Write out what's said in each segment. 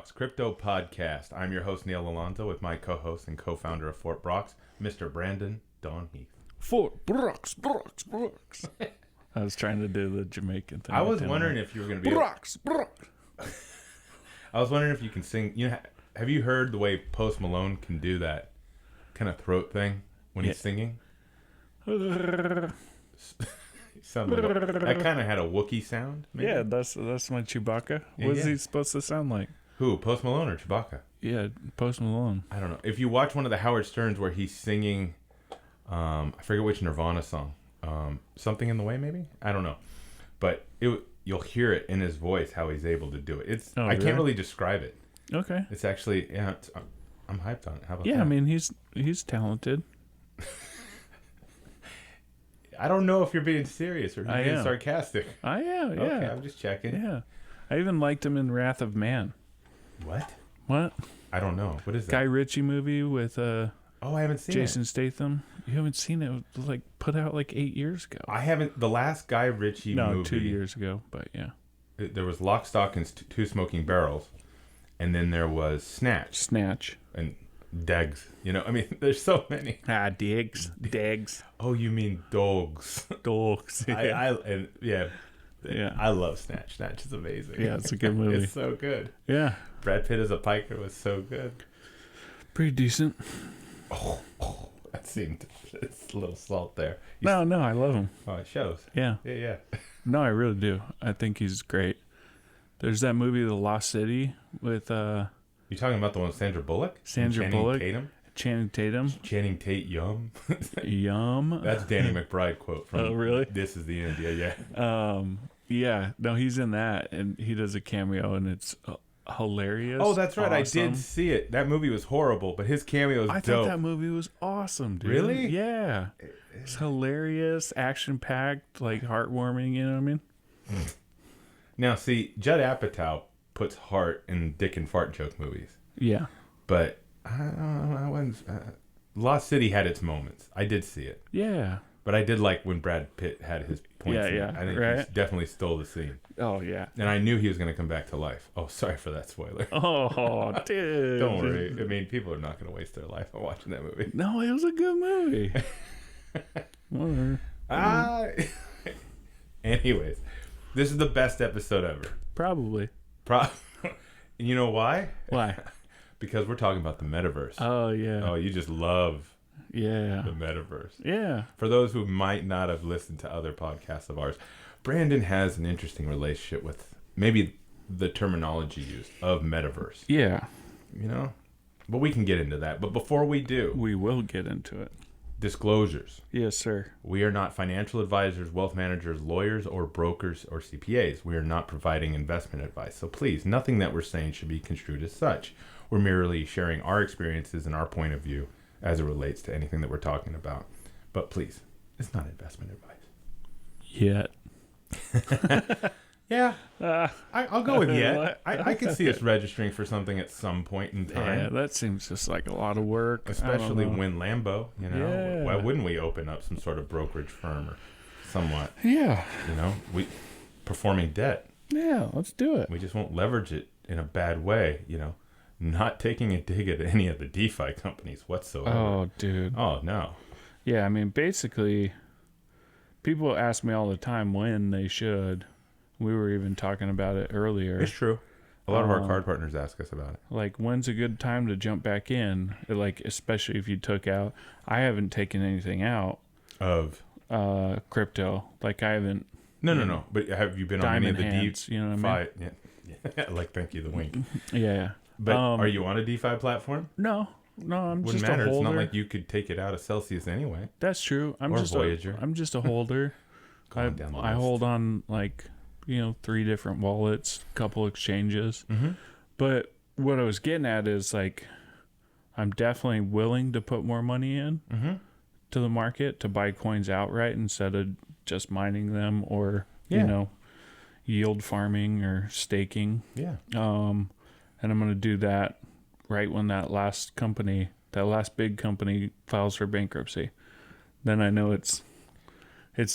Brox Crypto Podcast. I'm your host, Neil Alonzo, with my co-host and co-founder of Fort Brox, Mr. Brandon Don Heath. Fort Brox. I was trying to do the Jamaican thing. I was wondering if you were going to be... Brox. I was wondering if you can sing... have you heard the way Post Malone can do that kind of throat thing when he's singing? That kind of had a Wookiee sound. Maybe? Yeah, that's my Chewbacca. What is he supposed to sound like? Who, Post Malone or Chewbacca? Yeah, Post Malone. I don't know. If you watch one of the Howard Sterns where he's singing, I forget which Nirvana song, Something in the Way, maybe? I don't know. But you'll hear it in his voice how he's able to do it. I can't really describe it. Okay. It's actually, I'm hyped on it. How about that? Yeah, I mean, he's talented. I don't know if you're being serious or being sarcastic. I am, yeah. Okay, I'm just checking. Yeah. I even liked him in Wrath of Man. What? I don't know. What is that? Guy Ritchie movie with I haven't seen Jason Statham. You haven't seen it? It was put out 8 years ago. I haven't. The last Guy Ritchie movie. No, 2 years ago, but yeah. There was Lock, Stock, and Two Smoking Barrels. And then there was Snatch. And Degs. There's so many. Degs. Oh, you mean dogs. Dogs. Yeah. I love Snatch. Snatch is amazing. Yeah, it's a good movie. It's so good. Yeah. Brad Pitt as a piker was so good. Pretty decent. Oh, that seemed... It's a little salt there. No, I love him. Oh, it shows. Yeah. Yeah. No, I really do. I think he's great. There's that movie, The Lost City, with... You talking about the one with Sandra Bullock? Channing Tatum? Channing Tate Yum. Yum. That's Danny McBride quote from Oh, really? This Is the End. Yeah. Yeah. No, he's in that, and he does a cameo, and it's hilarious. Oh, that's right. Awesome. I did see it. That movie was horrible, but his cameo was dope. I thought that movie was awesome, dude. Really? Yeah. It's hilarious, action-packed, heartwarming, you know what I mean? Now, see, Judd Apatow puts heart in dick and fart joke movies. Yeah. But I wasn't... Lost City had its moments. I did see it. Yeah. But I did like when Brad Pitt had his points. Yeah. I think he definitely stole the scene. Oh, yeah. And I knew he was going to come back to life. Oh, sorry for that spoiler. Oh, dude. Don't worry. I mean, people are not going to waste their life on watching that movie. No, it was a good movie. Whatever. Anyways, this is the best episode ever. Probably. And you know why? Why? Because we're talking about the metaverse. Oh, yeah. Oh, you just love the metaverse. Yeah. For those who might not have listened to other podcasts of ours, Brandon has an interesting relationship with maybe the terminology used of metaverse. Yeah. But we can get into that. But before we do... We will get into it. Disclosures. Yes, sir. We are not financial advisors, wealth managers, lawyers, or brokers, or CPAs. We are not providing investment advice. So please, nothing that we're saying should be construed as such. We're merely sharing our experiences and our point of view as it relates to anything that we're talking about. But please, it's not investment advice. Yet. Yeah. I'll go with yet. I can see us registering for something at some point in time. Yeah, that seems just like a lot of work. Especially when Lambo, Yeah. Why wouldn't we open up some sort of brokerage firm or somewhat? Yeah. We performing debt. Yeah, let's do it. We just won't leverage it in a bad way, not taking a dig at any of the DeFi companies whatsoever. Oh, dude. Oh, no. Yeah, I mean, basically, people ask me all the time when they should. We were even talking about it earlier. It's true. A lot of our card partners ask us about it. When's a good time to jump back in? Especially if you took out. I haven't taken anything out of crypto. I haven't. No. But have you been on any of the DeFi? You know what I mean? Yeah. Thank you, the wink. Yeah. But are you on a DeFi platform? No, I'm Wouldn't just matter. a holder. It's not like you could take it out of Celsius anyway. That's true. I'm just a holder. I hold on 3 different wallets, a couple exchanges. Mm-hmm. But what I was getting at is I'm definitely willing to put more money in to the market to buy coins outright instead of just mining them or yield farming or staking. Yeah. And I'm going to do that right when that last big company files for bankruptcy. Then I know it's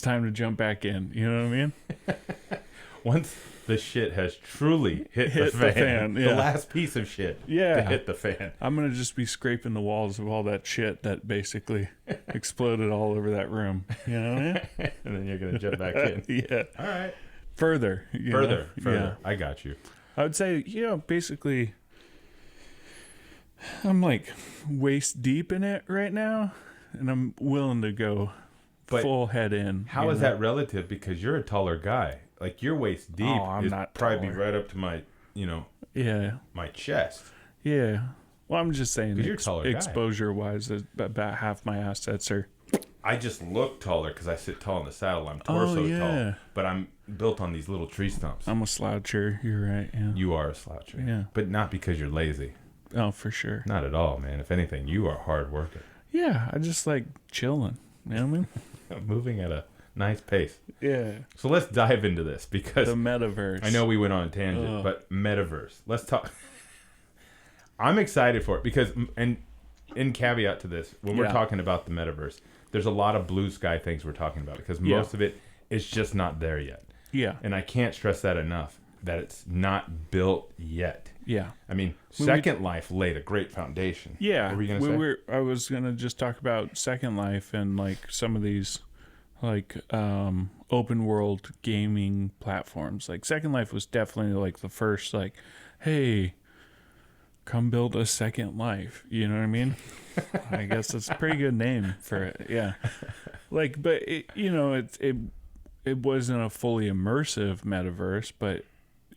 time to jump back in. You know what I mean? once the shit has truly hit the fan, yeah. the last piece of shit Yeah. to hit the fan. I'm going to just be scraping the walls of all that shit that basically exploded all over that room. You know what I mean? And then you're going to jump back in. Yeah. All right. Further. Further. Yeah. I got you. I would say, basically, I'm like waist deep in it right now, and I'm willing to go full head in. How is that relative? Because you're a taller guy. Like your waist deep I'm is not probably taller. right up to my, Yeah. my chest. Yeah. Well, I'm just saying, 'Cause you're a taller guy. exposure-wise, about half my assets are. I just look taller because I sit tall in the saddle. I'm torso tall, but I'm built on these little tree stumps. I'm a sloucher. You're right. Yeah. You are a sloucher. Yeah. But not because you're lazy. Oh, for sure. Not at all, man. If anything, you are hard working. Yeah, I just like chilling. You know what I mean? Moving at a nice pace. Yeah. So let's dive into this because The metaverse. I know we went on a tangent, but metaverse. Let's talk. I'm excited for it because, and in caveat to this, when we're talking about the metaverse, there's a lot of blue sky things we're talking about because most of it is just not there yet. Yeah. And I can't stress that enough, that it's not built yet. Yeah. I mean, Second Life laid a great foundation. Yeah. What were you going to say? I was going to just talk about Second Life and like some of these like open world gaming platforms. Like Second Life was definitely like the first like, hey, come build a Second Life. You know what I mean? I guess it's a pretty good name for it. Yeah. Like, but it wasn't a fully immersive metaverse, but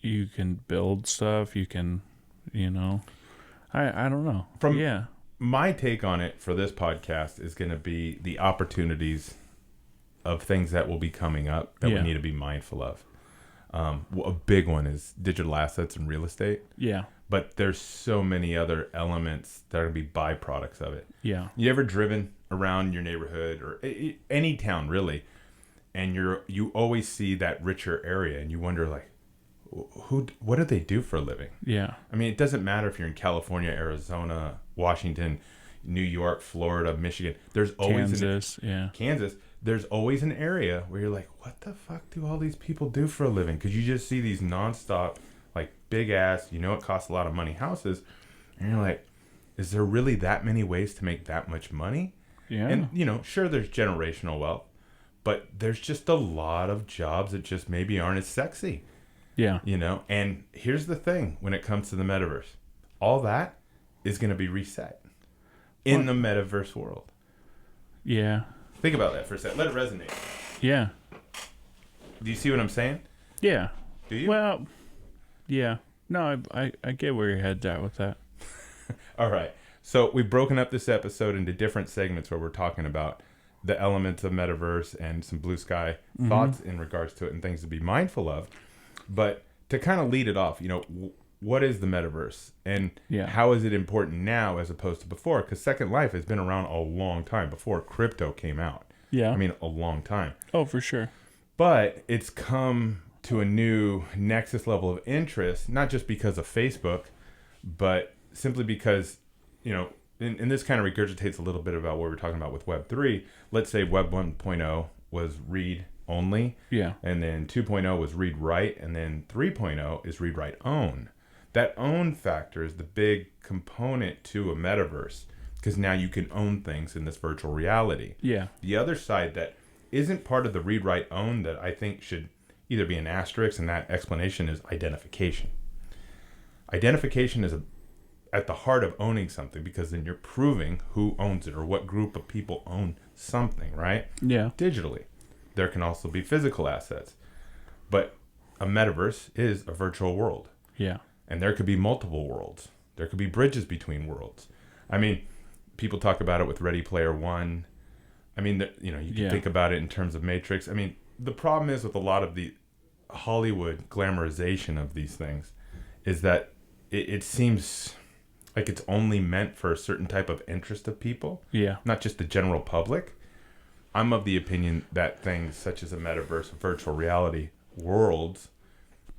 you can build stuff. You can, I don't know. My take on it for this podcast is going to be the opportunities of things that will be coming up that we need to be mindful of. A big one is digital assets and real estate. Yeah. But there's so many other elements that are going to be byproducts of it. Yeah. You ever driven around your neighborhood or any town really, and you always see that richer area, and you wonder like, what do they do for a living? Yeah. I mean, it doesn't matter if you're in California, Arizona, Washington, New York, Florida, Michigan. There's always Kansas. There's always an area where you're like, what the fuck do all these people do for a living? Because you just see these nonstop, like big ass, it costs a lot of money houses, and you're like, is there really that many ways to make that much money? Yeah. And sure, there's generational wealth, but there's just a lot of jobs that just maybe aren't as sexy. Yeah. And here's the thing when it comes to the metaverse, all that is going to be reset in the metaverse world. Yeah. Think about that for a second. Let it resonate. Yeah. Do you see what I'm saying? Yeah. Do you? Well, yeah. No, I get where your head's at with that. All right. So we've broken up this episode into different segments where we're talking about the elements of metaverse and some blue sky thoughts in regards to it and things to be mindful of. But to kind of lead it off, what is the metaverse and how is it important now as opposed to before? Because Second Life has been around a long time before crypto came out. Yeah. I mean, a long time. Oh, for sure. But it's come to a new nexus level of interest, not just because of Facebook, but simply because, and this kind of regurgitates a little bit about what we're talking about with Web 3. Let's say Web 1.0 was read only. Yeah. And then 2.0 was read write, and then 3.0 is read write own. That own factor is the big component to a metaverse because now you can own things in this virtual reality. Yeah. The other side that isn't part of the read write own that I think should either be an asterisk, and that explanation is identification. Identification is at the heart of owning something because then you're proving who owns it or what group of people own something, right? Yeah. Digitally. There can also be physical assets. But a metaverse is a virtual world. Yeah. And there could be multiple worlds. There could be bridges between worlds. I mean, people talk about it with Ready Player One. I mean, you can think about it in terms of Matrix. I mean, the problem is with a lot of the Hollywood glamorization of these things is that it seems like it's only meant for a certain type of interest of people. Yeah. Not just the general public. I'm of the opinion that things such as a metaverse, virtual reality, worlds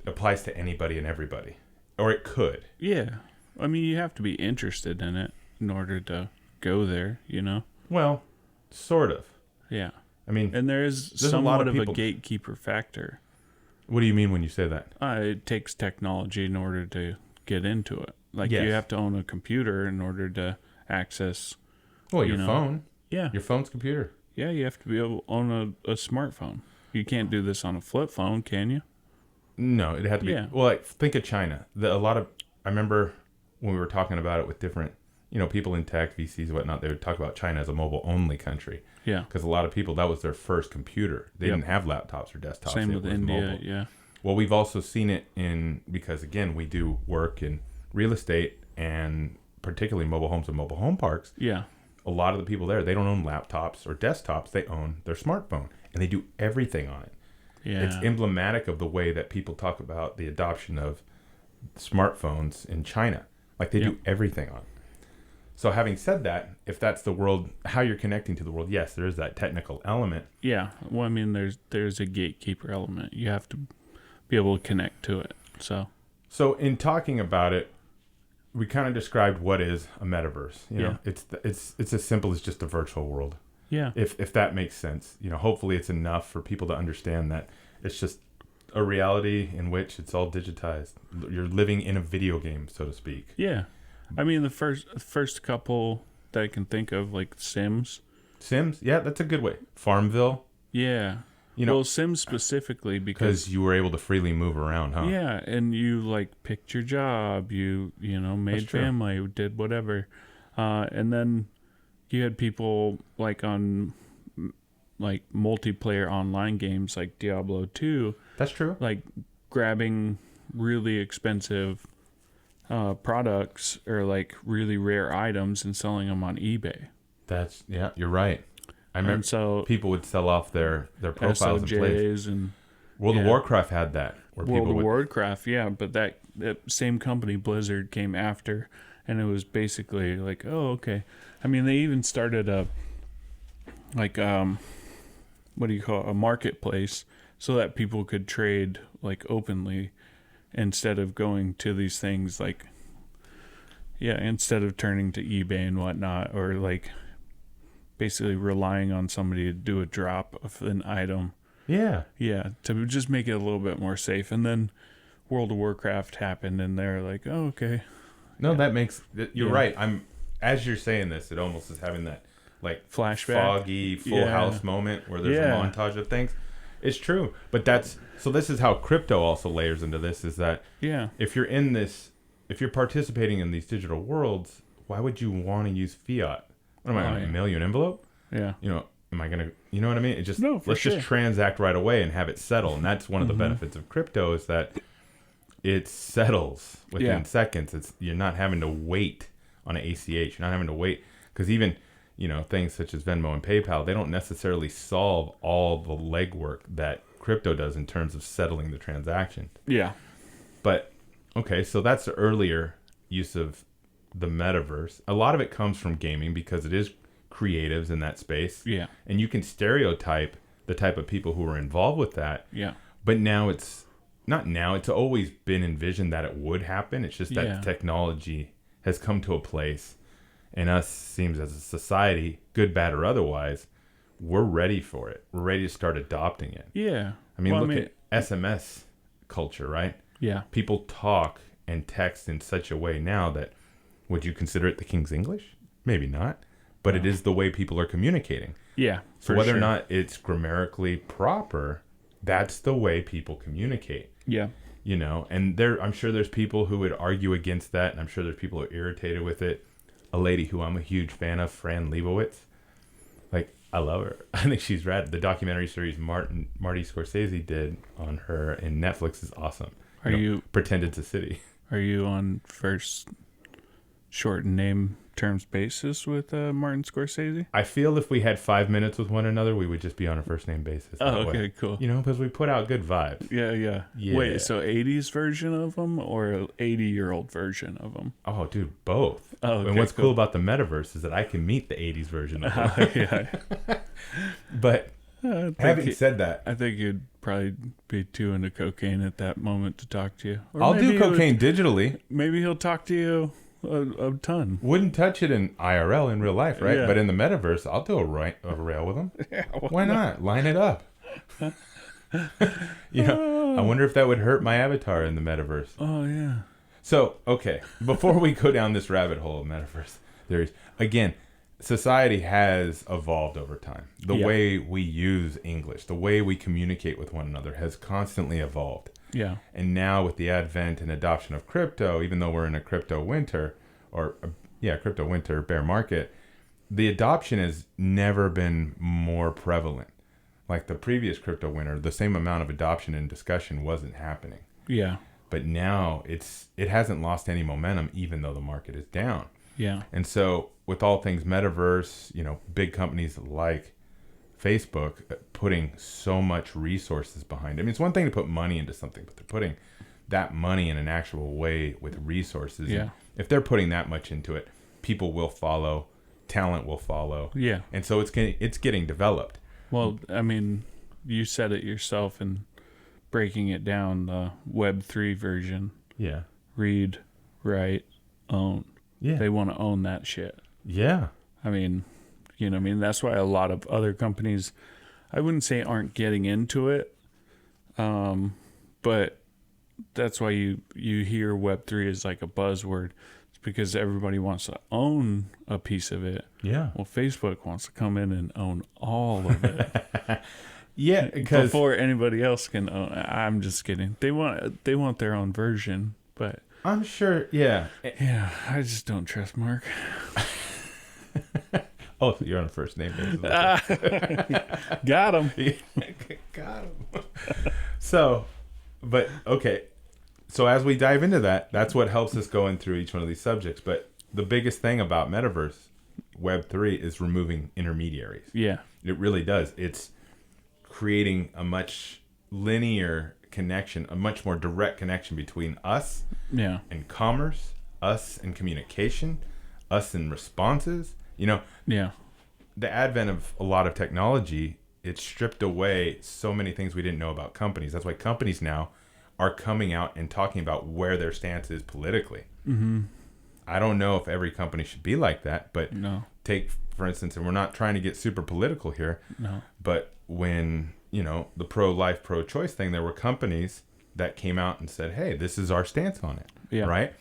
applies to anybody and everybody. Or it could. Yeah. I mean, you have to be interested in it in order to go there, Well, sort of. Yeah. I mean, and there is there's somewhat a lot of a gatekeeper factor. What do you mean when you say that? It takes technology in order to get into it. Like Yes. you have to own a computer in order to access. Well, you your know, phone. Yeah. Your phone's computer. Yeah, you have to be able to own a smartphone. You can't do this on a flip phone, can you? No, it had to be. Yeah. Well, like, think of China. I remember when we were talking about it with different, people in tech, VCs and whatnot, they would talk about China as a mobile-only country. Yeah. Because a lot of people, that was their first computer. They Yep. didn't have laptops or desktops. Same It with was India. mobile. Yeah. Well, we've also seen it because, again, we do work in real estate and particularly mobile homes and mobile home parks. Yeah. A lot of the people there, they don't own laptops or desktops. They own their smartphone, and they do everything on it. Yeah. It's emblematic of the way that people talk about the adoption of smartphones in China. Like, they do everything on it. So having said that, if that's the world, how you're connecting to the world, yes, there is that technical element. Yeah. Well, I mean, there's a gatekeeper element. You have to be able to connect to it. So in talking about it, we kind of described what is a metaverse. You know, Yeah. it's as simple as just a virtual world. yeah. If that makes sense. Hopefully it's enough for people to understand that it's just a reality in which it's all digitized. You're living in a video game, so to speak. Yeah. I mean, the first couple that I can think of, like Sims. Sims, yeah, that's a good way. Farmville, Yeah. Well, Sims specifically because because you were able to freely move around, huh? yeah, and you like picked your job, you made true. family, did whatever, and then you had people like on like multiplayer online games like Diablo 2, That's true. like grabbing really expensive products or like really rare items and selling them on eBay. You're right. I remember And so people would sell off their profiles and plays. SOJs and World of Warcraft had that. Where World people of would, Warcraft, yeah, but that same company, Blizzard, came after, and it was basically like, oh, okay. I mean, they even started a what do you call it? A marketplace so that people could trade like openly instead of going to these things like, instead of turning to eBay and whatnot, or like basically relying on somebody to do a drop of an item. yeah. Yeah, to just make it a little bit more safe. And then World of Warcraft happened, and they're like, "Oh, okay." No, that makes you're Yeah. right. As you're saying this, it almost is having that like Flashback. foggy Full House moment where there's a montage of things. It's true, but this is how crypto also layers into this. Is that Yeah, if you're participating in these digital worlds, why would you want to use fiat? What am I going to mail you an envelope? yeah, Am I going to, you know what I mean? No, for let's sure. just transact right away and have it settle. And that's one of the benefits of crypto is that it settles within seconds. You're not having to wait on an ACH. You're not having to wait because even, things such as Venmo and PayPal, they don't necessarily solve all the legwork that crypto does in terms of settling the transaction. yeah, But okay, so that's the earlier use of the metaverse. A lot of it comes from gaming because it is creatives in that space. yeah, And you can stereotype the type of people who are involved with that. yeah, But now it's always been envisioned that it would happen. It's just that the technology has come to a place, and us seems as a society, good, bad, or otherwise, we're ready for it. We're ready to start adopting it. yeah. I mean, look at SMS culture, right? Yeah, People talk and text in such a way now that would you consider it the King's English? Maybe not, but it is the way people are communicating. yeah. So whether or not it's grammatically proper, that's the way people communicate. yeah, And I'm sure there's people who would argue against that, and I'm sure there's people who are irritated with it. A lady who I'm a huge fan of, Fran Lebowitz, like I love her. I think she's rad. The documentary series Marty Scorsese did on her in Netflix is awesome. Are you Pretend It's a City? Are you on first short name terms basis with Martin Scorsese? I feel if we had 5 minutes with one another, we would just be on a first name basis. Oh, that okay, way. cool. Because we put out good vibes. Yeah. Yeah. Wait, so 80s version of them or an 80-year-old version of them? Oh, dude, both. Oh, okay, and what's cool. cool about the metaverse is that I can meet the 80s version of them. Yeah. But having said that, I think you'd probably be too into cocaine at that moment to talk to you. Or I'll maybe do cocaine digitally. Maybe he'll talk to you a ton. Wouldn't touch it in IRL in real life, right? Yeah. But in the metaverse, I'll do a rail with them. Yeah, Why not? Line it up. I wonder if that would hurt my avatar in the metaverse. Oh, yeah. So, okay, before we go down this rabbit hole of metaverse theories, again, society has evolved over time. The way we use English, the way we communicate with one another has constantly evolved. Yeah. And now with the advent and adoption of crypto, even though we're in a crypto winter, crypto winter bear market, the adoption has never been more prevalent. Like the previous crypto winter, the same amount of adoption and discussion wasn't happening. Yeah. But now it hasn't lost any momentum, even though the market is down. Yeah. And so with all things metaverse, big companies like Facebook putting so much resources behind it. I mean, it's one thing to put money into something, but they're putting that money in an actual way with resources. Yeah. And if they're putting that much into it, people will follow, talent will follow. Yeah. And so it's getting developed. Well, I mean, you said it yourself in breaking it down, the Web3 version. Yeah. Read, write, own. Yeah. They want to own that shit. Yeah. I mean, that's why a lot of other companies, I wouldn't say aren't getting into it, but that's why you hear Web3 as like a buzzword. It's because everybody wants to own a piece of it. Yeah. Well, Facebook wants to come in and own all of it. Yeah, because before anybody else can own. I'm just kidding. They want their own version, but I'm sure. Yeah. Yeah, I just don't trust Mark. Oh, so you're on a first name basis. Got him. Got him. So, but okay. So as we dive into that, that's what helps us going through each one of these subjects. But the biggest thing about Metaverse Web3 is removing intermediaries. Yeah. It really does. It's creating a much linear connection, a much more direct connection between us and commerce, us and communication, us and responses. Yeah. The advent of a lot of technology, it stripped away so many things we didn't know about companies. That's why companies now are coming out and talking about where their stance is politically. Mm-hmm. I don't know if every company should be like that, but no. Take, for instance, and we're not trying to get super political here, no. But when, the pro-life, pro-choice thing, there were companies that came out and said, hey, this is our stance on it, right?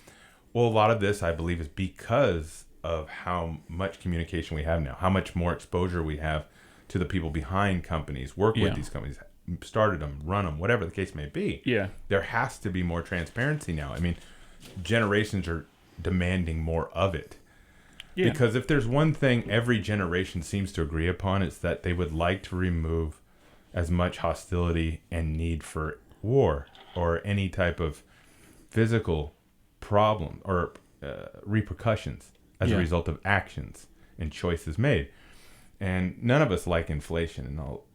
Well, a lot of this, I believe, is because of how much communication we have now, how much more exposure we have to the people behind companies, work with these companies, started them, run them, whatever the case may be. Yeah. There has to be more transparency now. I mean, generations are demanding more of it. Yeah. Because if there's one thing every generation seems to agree upon, it's that they would like to remove as much hostility and need for war or any type of physical problem or repercussions as a result of actions and choices made. And none of us like inflation and all,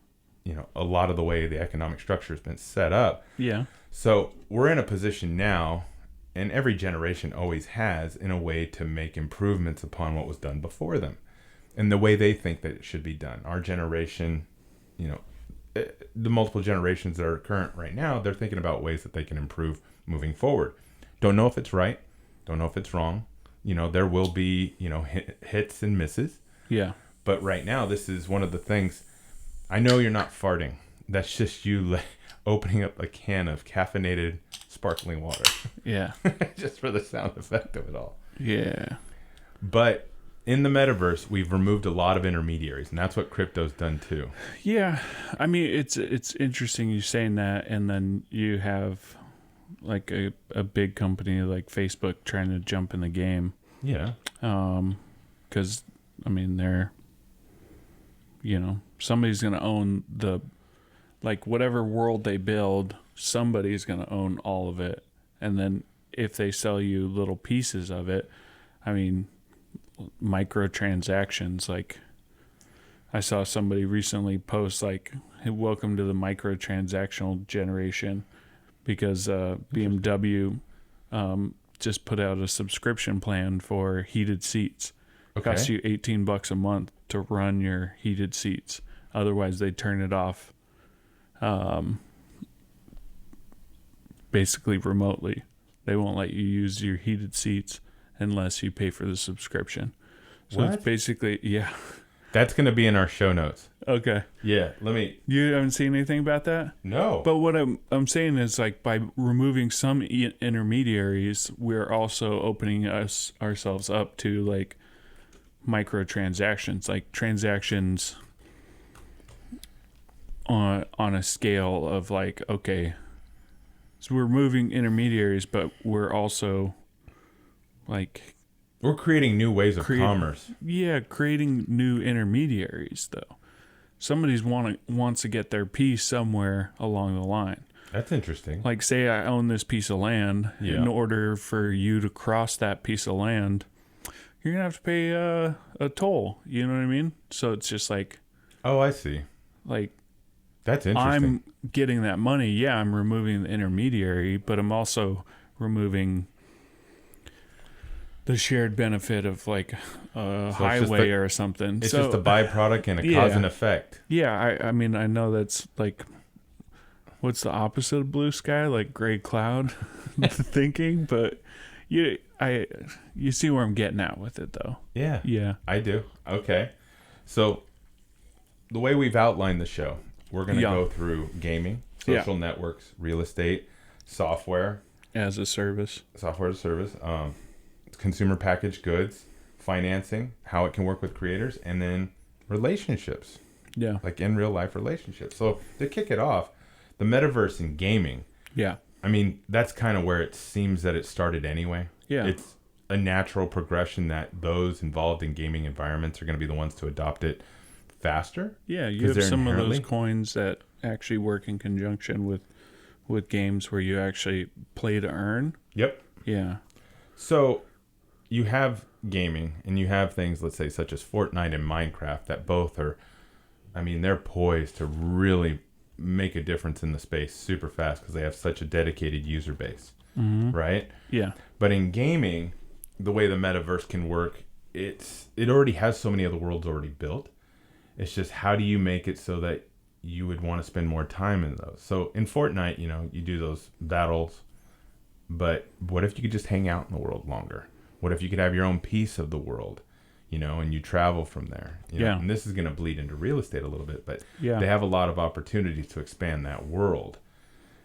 a lot of the way the economic structure has been set up. Yeah. So we're in a position now, and every generation always has, in a way to make improvements upon what was done before them and the way they think that it should be done. Our generation, the multiple generations that are current right now, they're thinking about ways that they can improve moving forward. Don't know if it's right. Don't know if it's wrong. There will be, hits and misses. Yeah. But right now, this is one of the things. I know you're not farting. That's just you opening up a can of caffeinated sparkling water. Yeah. Just for the sound effect of it all. Yeah. But in the metaverse, we've removed a lot of intermediaries, and that's what crypto's done too. Yeah. I mean, it's interesting you saying that, and then you have like a big company like Facebook trying to jump in the game. Yeah. Because, I mean, they're, somebody's going to own whatever world they build, somebody's going to own all of it. And then if they sell you little pieces of it, I mean, microtransactions, like I saw somebody recently post like, hey, welcome to the microtransactional generation, because BMW just put out a subscription plan for heated seats. Okay. Costs you $18 a month to run your heated seats. Otherwise, they turn it off basically remotely. They won't let you use your heated seats unless you pay for the subscription. So what? It's basically, yeah. That's going to be in our show notes. Okay. Yeah, You haven't seen anything about that? no. But what I'm saying is, like, by removing some intermediaries, we're also opening ourselves up to like microtransactions, like transactions on a scale of like, okay, so we're removing intermediaries, but we're also like We're creating new ways of commerce. creating new intermediaries though. Somebody's wants to get their piece somewhere along the line. That's interesting. Like, say I own this piece of land. Yeah. In order for you to cross that piece of land, you're gonna have to pay a toll. You know what I mean? So it's just like Oh, I see. That's interesting. I'm getting that money. Yeah, I'm removing the intermediary, but I'm also removing the shared benefit of like a highway or something. It's just a byproduct and a cause and effect. Yeah, I mean, I know that's like, what's the opposite of blue sky? Like gray cloud thinking, but you see where I'm getting at with it though. Yeah. Yeah. I do. Okay. So the way we've outlined the show, we're going to go through gaming, social networks, real estate, software as a service, consumer packaged goods, financing, how it can work with creators, and then relationships. Yeah. Like in real life relationships. So to kick it off, the metaverse and gaming. Yeah. I mean, that's kind of where it seems that it started anyway. Yeah. It's a natural progression that those involved in gaming environments are going to be the ones to adopt it faster. Yeah, you have some of those coins that actually work in conjunction with games where you actually play to earn. Yep. Yeah. So you have gaming and you have things, let's say, such as Fortnite and Minecraft that both are, I mean, they're poised to really make a difference in the space super fast because they have such a dedicated user base, right? Yeah. But in gaming, the way the metaverse can work, it already has so many of the worlds already built. It's just how do you make it so that you would want to spend more time in those? So in Fortnite, you know, you do those battles, but what if you could just hang out in the world longer? What if you could have your own piece of the world, you know, and you travel from there? You know? And this is going to bleed into real estate a little bit, but they have a lot of opportunities to expand that world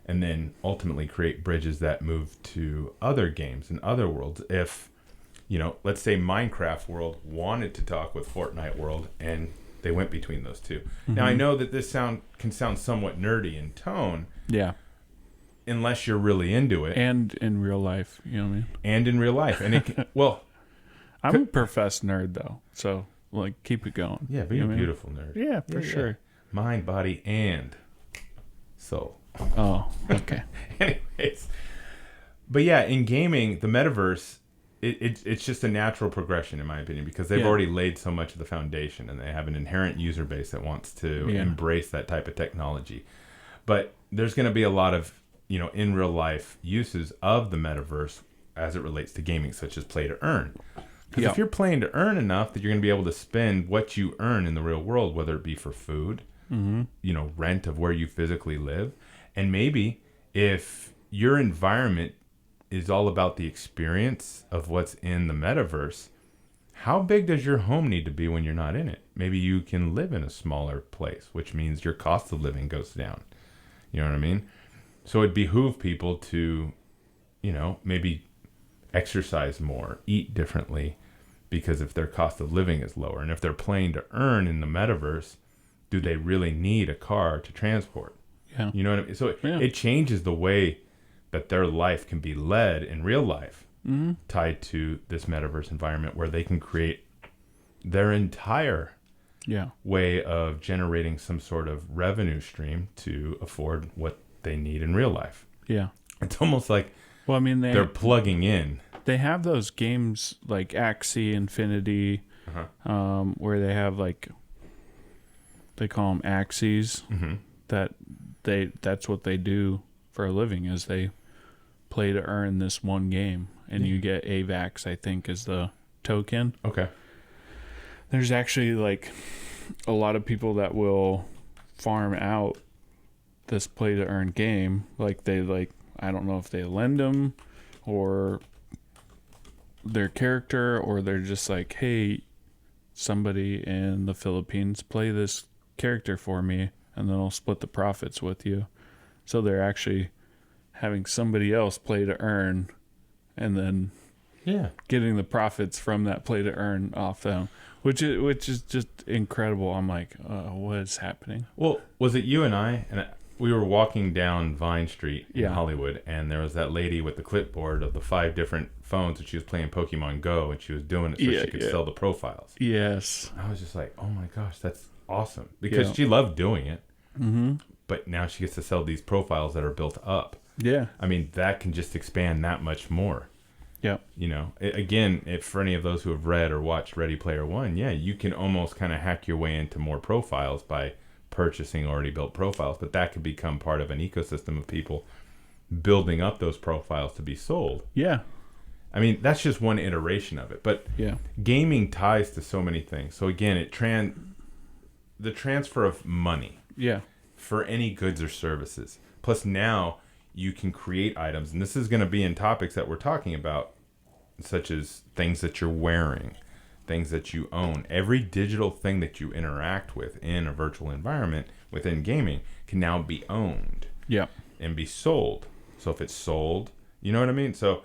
and then ultimately create bridges that move to other games and other worlds. If, you know, let's say Minecraft world wanted to talk with Fortnite world and they went between those two. Now, I know that this can sound somewhat nerdy in tone. Yeah. Unless you're really into it. And in real life, you know what I mean? And in real life. And it can, well, I'm a professed nerd though. So like keep it going. Yeah, be a beautiful nerd. Yeah, for sure. Mind, body, and soul. Oh, okay. Anyways. But yeah, in gaming, the metaverse, it's just a natural progression, in my opinion, because they've already laid so much of the foundation and they have an inherent user base that wants to embrace that type of technology. But there's going to be a lot of, you know, in real life uses of the metaverse as it relates to gaming, such as play to earn. Because if you're playing to earn enough that you're going to be able to spend what you earn in the real world, whether it be for food, you know, rent of where you physically live, and maybe if your environment is all about the experience of what's in the metaverse, how big does your home need to be when you're not in it? Maybe you can live in a smaller place, which means your cost of living goes down. You know what I mean? So it behooves people to, you know, maybe exercise more, eat differently, because if their cost of living is lower, and if they're playing to earn in the metaverse, do they really need a car to transport? Yeah. You know what I mean? So it changes the way that their life can be led in real life, tied to this metaverse environment where they can create their entire way of generating some sort of revenue stream to afford what they need in real life. Yeah. It's almost like well, I mean, they're plugging in. They have those games like Axie Infinity, where they have like, they call them Axies, that's what they do for a living is they play to earn this one game, and you get AVAX, I think, is the token. Okay. There's actually like a lot of people that will farm out this play to earn game. Like they I don't know if they lend them or their character, or they're just like, hey, somebody in the Philippines play this character for me, and then I'll split the profits with you. So they're actually having somebody else play to earn, and then getting the profits from that play to earn off them, which is just incredible. I'm like, what is happening? Well, was it you and we were walking down Vine Street in Hollywood, and there was that lady with the clipboard of the 5 different phones, and she was playing Pokemon Go, and she was doing it so she could sell the profiles. Yes. I was just like, oh my gosh, that's awesome. Because she loved doing it. Mm-hmm. But now she gets to sell these profiles that are built up. Yeah. I mean, that can just expand that much more. Yeah. You know, again, if for any of those who have read or watched Ready Player One, you can almost kind of hack your way into more profiles by purchasing already built profiles, but that could become part of an ecosystem of people building up those profiles to be sold. Yeah. I mean, that's just one iteration of it, but gaming ties to so many things. So again, the transfer of money for any goods or services. Plus now you can create items, and this is going to be in topics that we're talking about, such as things that you're wearing, things that you own. Every digital thing that you interact with in a virtual environment within gaming can now be owned and be sold. So if it's sold, you know what I mean? So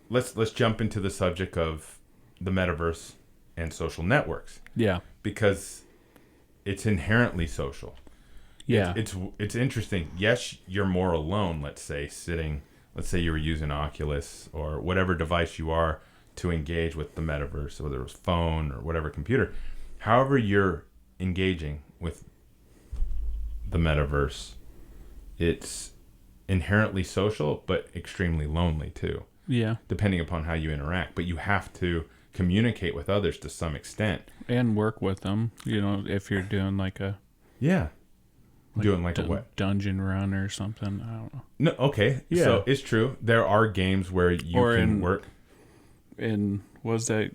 let's jump into the subject of the metaverse and social networks. Yeah. Because it's inherently social. Yeah. It's interesting. Yes, you're more alone, let's say you were using Oculus or whatever device you are to engage with the metaverse, whether it was phone or whatever computer. However you're engaging with the metaverse, it's inherently social, but extremely lonely too. Yeah. Depending upon how you interact. But you have to communicate with others to some extent. And work with them, if you're doing like a... Yeah. Doing like a what? Dungeon run or something. I don't know. No, okay. Yeah. So it's true. There are games where you can work. Was that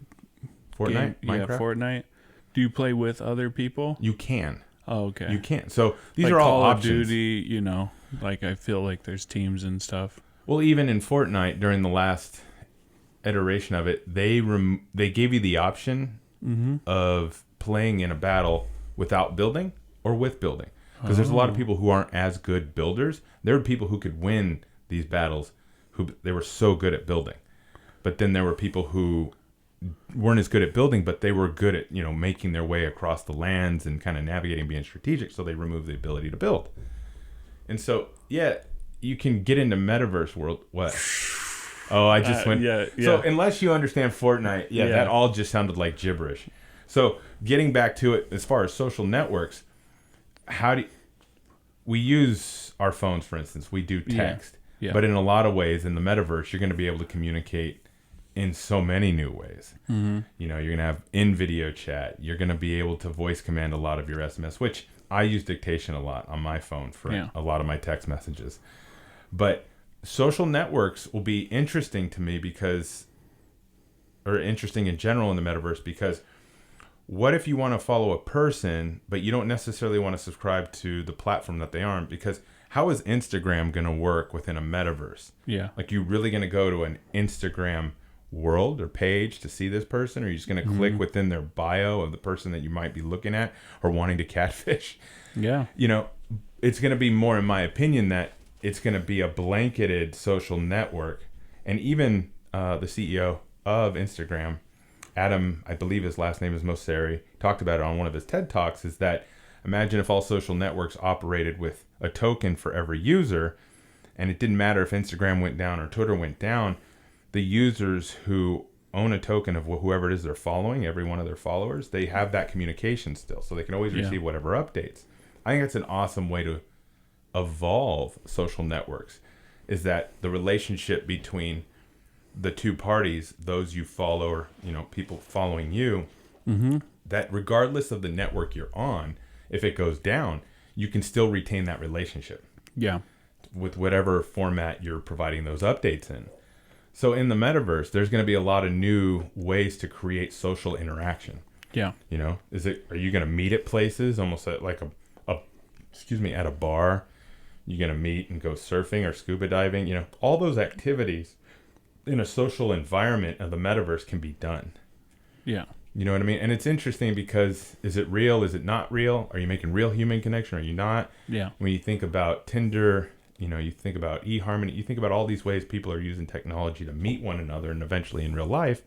Fortnite? Game? Yeah, Fortnite. Do you play with other people? You can. Oh, okay. You can. So these are all options. Call of Duty, like I feel like there's teams and stuff. Well, even in Fortnite, during the last iteration of it, they gave you the option of playing in a battle without building or with building. Because there's a lot of people who aren't as good builders. There were people who could win these battles who they were so good at building. But then there were people who weren't as good at building, but they were good at, making their way across the lands and kind of navigating, being strategic. So they removed the ability to build. And so, you can get into metaverse world. What? Oh, I just went. Yeah. So unless you understand Fortnite, that all just sounded like gibberish. So getting back to it, as far as social networks, we use our phones, for instance, we do text, but in a lot of ways in the metaverse, you're going to be able to communicate in so many new ways. Mm-hmm. You're going to have in-video chat. You're going to be able to voice command a lot of your SMS, which I use dictation a lot on my phone for a lot of my text messages. But social networks will be interesting to me or interesting in general in the metaverse, because what if you want to follow a person, but you don't necessarily want to subscribe to the platform that they are on? Because how is Instagram going to work within a metaverse? Yeah. Like, you really going to go to an Instagram world or page to see this person, or are you just going to click within their bio of the person that you might be looking at or wanting to catfish? Yeah. It's going to be more, in my opinion, that it's going to be a blanketed social network. And even the CEO of Instagram, Adam, I believe his last name is Mosseri, talked about it on one of his TED Talks, is that imagine if all social networks operated with a token for every user, and it didn't matter if Instagram went down or Twitter went down, the users who own a token of whoever it is they're following, every one of their followers, they have that communication still, so they can always receive whatever updates. I think that's an awesome way to evolve social networks, is that the relationship between the two parties, those you follow or people following you, that regardless of the network you're on, if it goes down, you can still retain that relationship. Yeah. With whatever format you're providing those updates in. So in the metaverse, there's going to be a lot of new ways to create social interaction. Yeah. Are you going to meet at places, almost at like at a bar? You're going to meet and go surfing or scuba diving, all those activities in a social environment of the metaverse can be done. Yeah. You know what I mean? And it's interesting because is it real? Is it not real? Are you making real human connection? Are you not? Yeah. When you think about Tinder, you think about eHarmony, you think about all these ways people are using technology to meet one another and eventually in real life.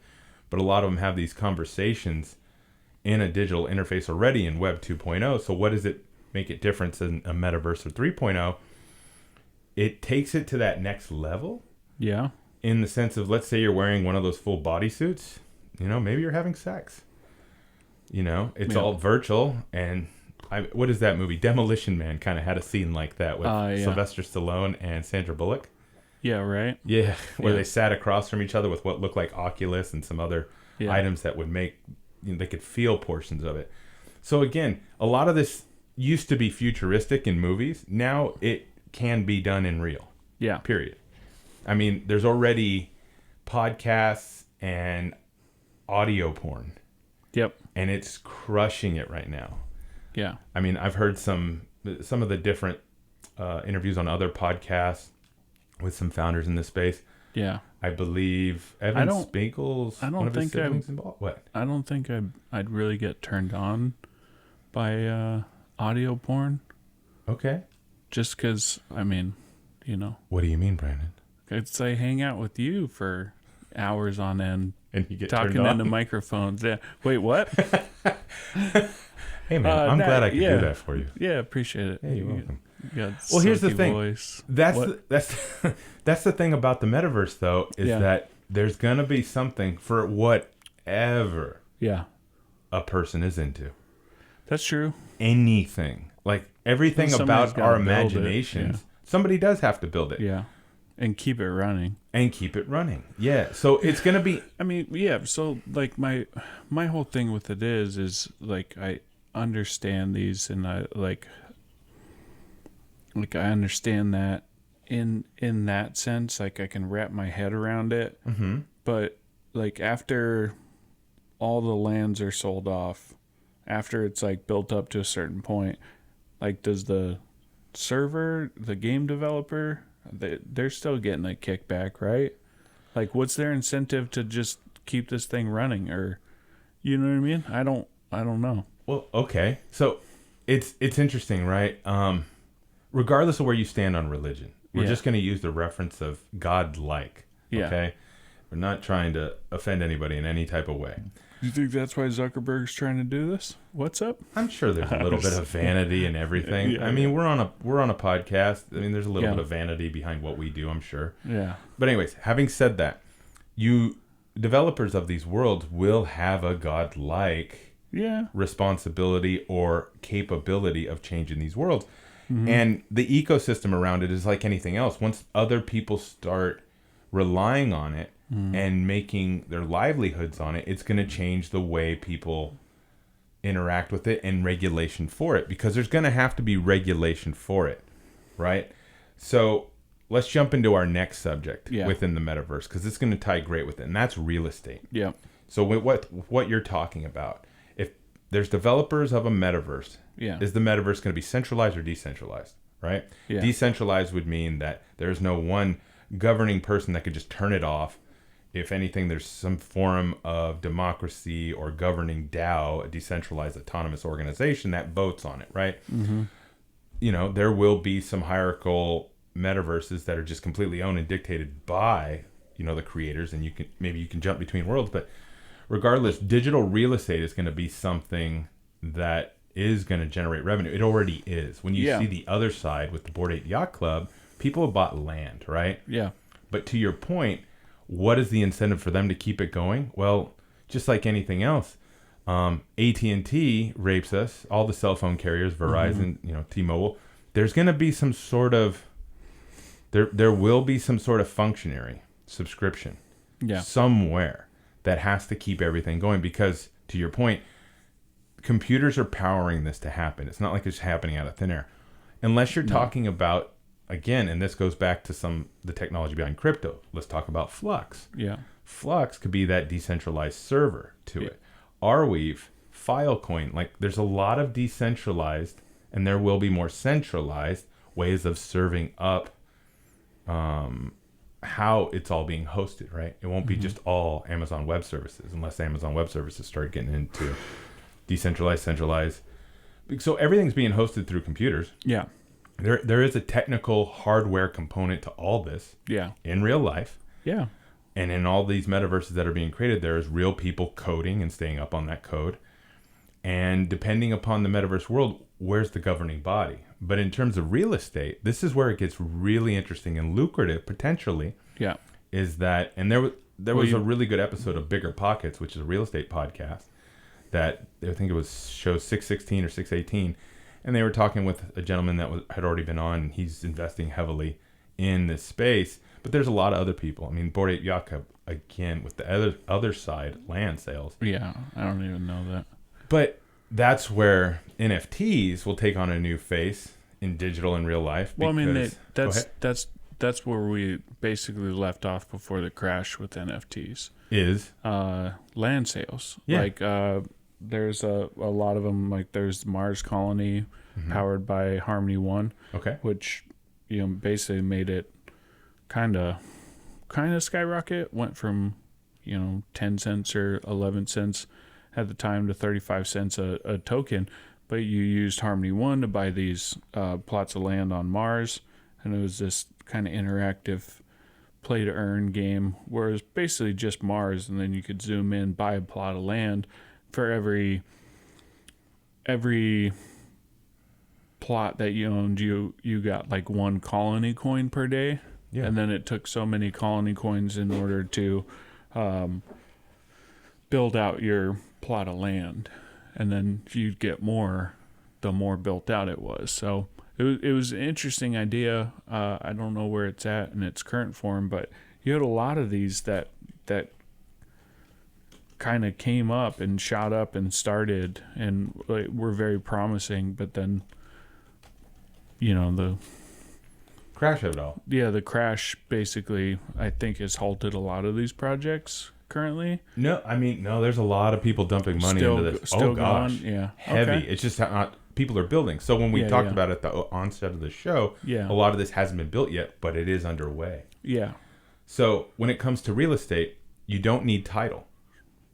But a lot of them have these conversations in a digital interface already in Web 2.0. So what does it make it different than a Metaverse or 3.0? It takes it to that next level. Yeah. In the sense of, let's say you're wearing one of those full bodysuits, maybe you're having sex. It's all virtual. And what is that movie? Demolition Man kind of had a scene like that with Sylvester Stallone and Sandra Bullock. Yeah, right. Yeah, where they sat across from each other with what looked like Oculus and some other items that would make, they could feel portions of it. So again, a lot of this used to be futuristic in movies. Now it can be done in real. Yeah. Period. I mean, there's already podcasts and audio porn. Yep. And it's crushing it right now. Yeah. I mean, I've heard some of the different interviews on other podcasts with some founders in this space. Yeah. I believe Evan Spiegel's one of his siblings involved. What? I don't think I'd really get turned on by audio porn. Okay. Just because, I mean, What do you mean, Brandon? It's I hang out with you for hours on end. And you get talking turned on? into microphones. Yeah. Wait, what? Hey, man, I'm glad I could do that for you. Yeah, appreciate it. Hey, you're welcome. Well, here's the thing. Voice. That's the thing about the metaverse, though, is that there's gonna be something for whatever a person is into. That's true. Anything, like everything about our imaginations, somebody does have to build it. Yeah, and keep it running. Yeah, so it's gonna be. I mean, yeah. So like my whole thing with it is like I understand these, and I like I understand that in that sense, like I can wrap my head around it. Mm-hmm. But like after all the lands are sold off, after it's like built up to a certain point, like does the server, the game developer, they're still getting a kickback, right? Like what's their incentive to just keep this thing running? Or you know what I mean? I don't know. Well, okay. So it's interesting, right? Regardless of where you stand on religion, we're just going to use the reference of God-like. Yeah. Okay? We're not trying to offend anybody in any type of way. You think that's why Zuckerberg's trying to do this? What's up? I'm sure there's a little bit of vanity and everything. Yeah, I mean, we're on a podcast. I mean, there's a little bit of vanity behind what we do, I'm sure. Yeah. But anyways, having said that, you developers of these worlds will have a God-like responsibility or capability of changing these worlds. Mm-hmm. And the ecosystem around it is like anything else. Once other people start relying on it and making their livelihoods on it, it's going to change the way people interact with it and regulation for it, because there's going to have to be regulation for it, right? So let's jump into our next subject within the metaverse, because it's going to tie great with it, and that's real estate. Yeah. So what you're talking about, if there's developers of a metaverse, is the metaverse going to be centralized or decentralized, right? Yeah. Decentralized would mean that there's no one governing person that could just turn it off. If anything, there's some form of democracy or governing DAO, a decentralized autonomous organization that votes on it, right? Mm-hmm. There will be some hierarchical metaverses that are just completely owned and dictated by, the creators, and you can jump between worlds. But regardless, digital real estate is going to be something that is going to generate revenue. It already is. When you see the other side with the Bored Ape Yacht Club, people have bought land, right? Yeah. But to your point, what is the incentive for them to keep it going? Well, just like anything else, AT&T rapes us, all the cell phone carriers, Verizon, T-Mobile. There's going to be some sort of, there will be some sort of functionary subscription somewhere that has to keep everything going, because to your point, computers are powering this to happen. It's not like it's happening out of thin air. Unless you're talking about, again, and this goes back to the technology behind crypto. Let's talk about Flux. Yeah. Flux could be that decentralized server to it. Arweave, Filecoin, like there's a lot of decentralized, and there will be more centralized ways of serving up how it's all being hosted, right? It won't be just all Amazon Web Services unless Amazon Web Services start getting into decentralized, centralized. So everything's being hosted through computers. Yeah. There is a technical hardware component to all this Yeah. in real life. Yeah. And in all these metaverses that are being created, there is real people coding and staying up on that code. And depending upon the metaverse world, where's the governing body? But in terms of real estate, this is where it gets really interesting and lucrative potentially. Yeah. Is that, and there was a really good episode of Bigger Pockets, which is a real estate podcast, that I think it was show 616 or 618, and they were talking with a gentleman that had already been on, and he's investing heavily in this space. But there's a lot of other people. I mean, Bored Ape Yacht Club, again, with the other side, land sales. Yeah, I don't even know that. But that's where NFTs will take on a new face in digital and real life. Well, I mean, that's where we basically left off before the crash with NFTs. Is land sales. Yeah. Like there's a lot of them. Like there's Mars Colony, powered by Harmony One. Okay. Which basically made it kind of skyrocket. Went from 10 cents or 11 cents at the time to 35 cents a token. But you used Harmony One to buy these plots of land on Mars, and it was this kind of interactive play to earn game where it was basically just Mars, and then you could zoom in, buy a plot of land for every plot that you owned. You got like 1 colony coin per day. Yeah. And then it took so many colony coins in order to build out your plot of land. And then if you'd get more, the more built out it was. So it was an interesting idea. I don't know where it's at in its current form, but you had a lot of these that kind of came up and shot up and started and were very promising. But then, the crash of it all. Yeah, the crash basically, I think, has halted a lot of these projects currently. No, there's a lot of people dumping money into this. Still oh gosh, going? Yeah, heavy. Okay. It's just not people are building. So when we talked about it at the onset of the show, a lot of this hasn't been built yet, but it is underway. Yeah. So when it comes to real estate, you don't need title.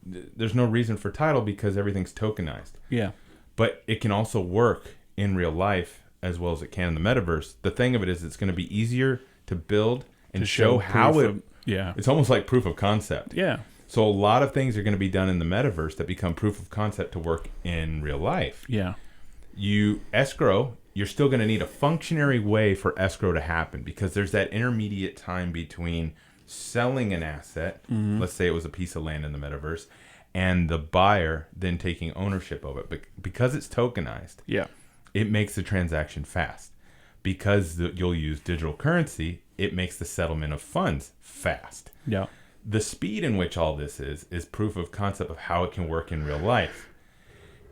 There's no reason for title because everything's tokenized. Yeah. But it can also work in real life as well as it can in the metaverse. The thing of it is it's going to be easier to build and to show how it... It's almost like proof of concept. Yeah. So a lot of things are going to be done in the metaverse that become proof of concept to work in real life. Yeah. Escrow, you're still going to need a functionary way for escrow to happen because there's that intermediate time between selling an asset, let's say it was a piece of land in the metaverse, and the buyer then taking ownership of it. But because it's tokenized, it makes the transaction fast. Because you'll use digital currency, it makes the settlement of funds fast. Yeah. The speed in which all this is proof of concept of how it can work in real life.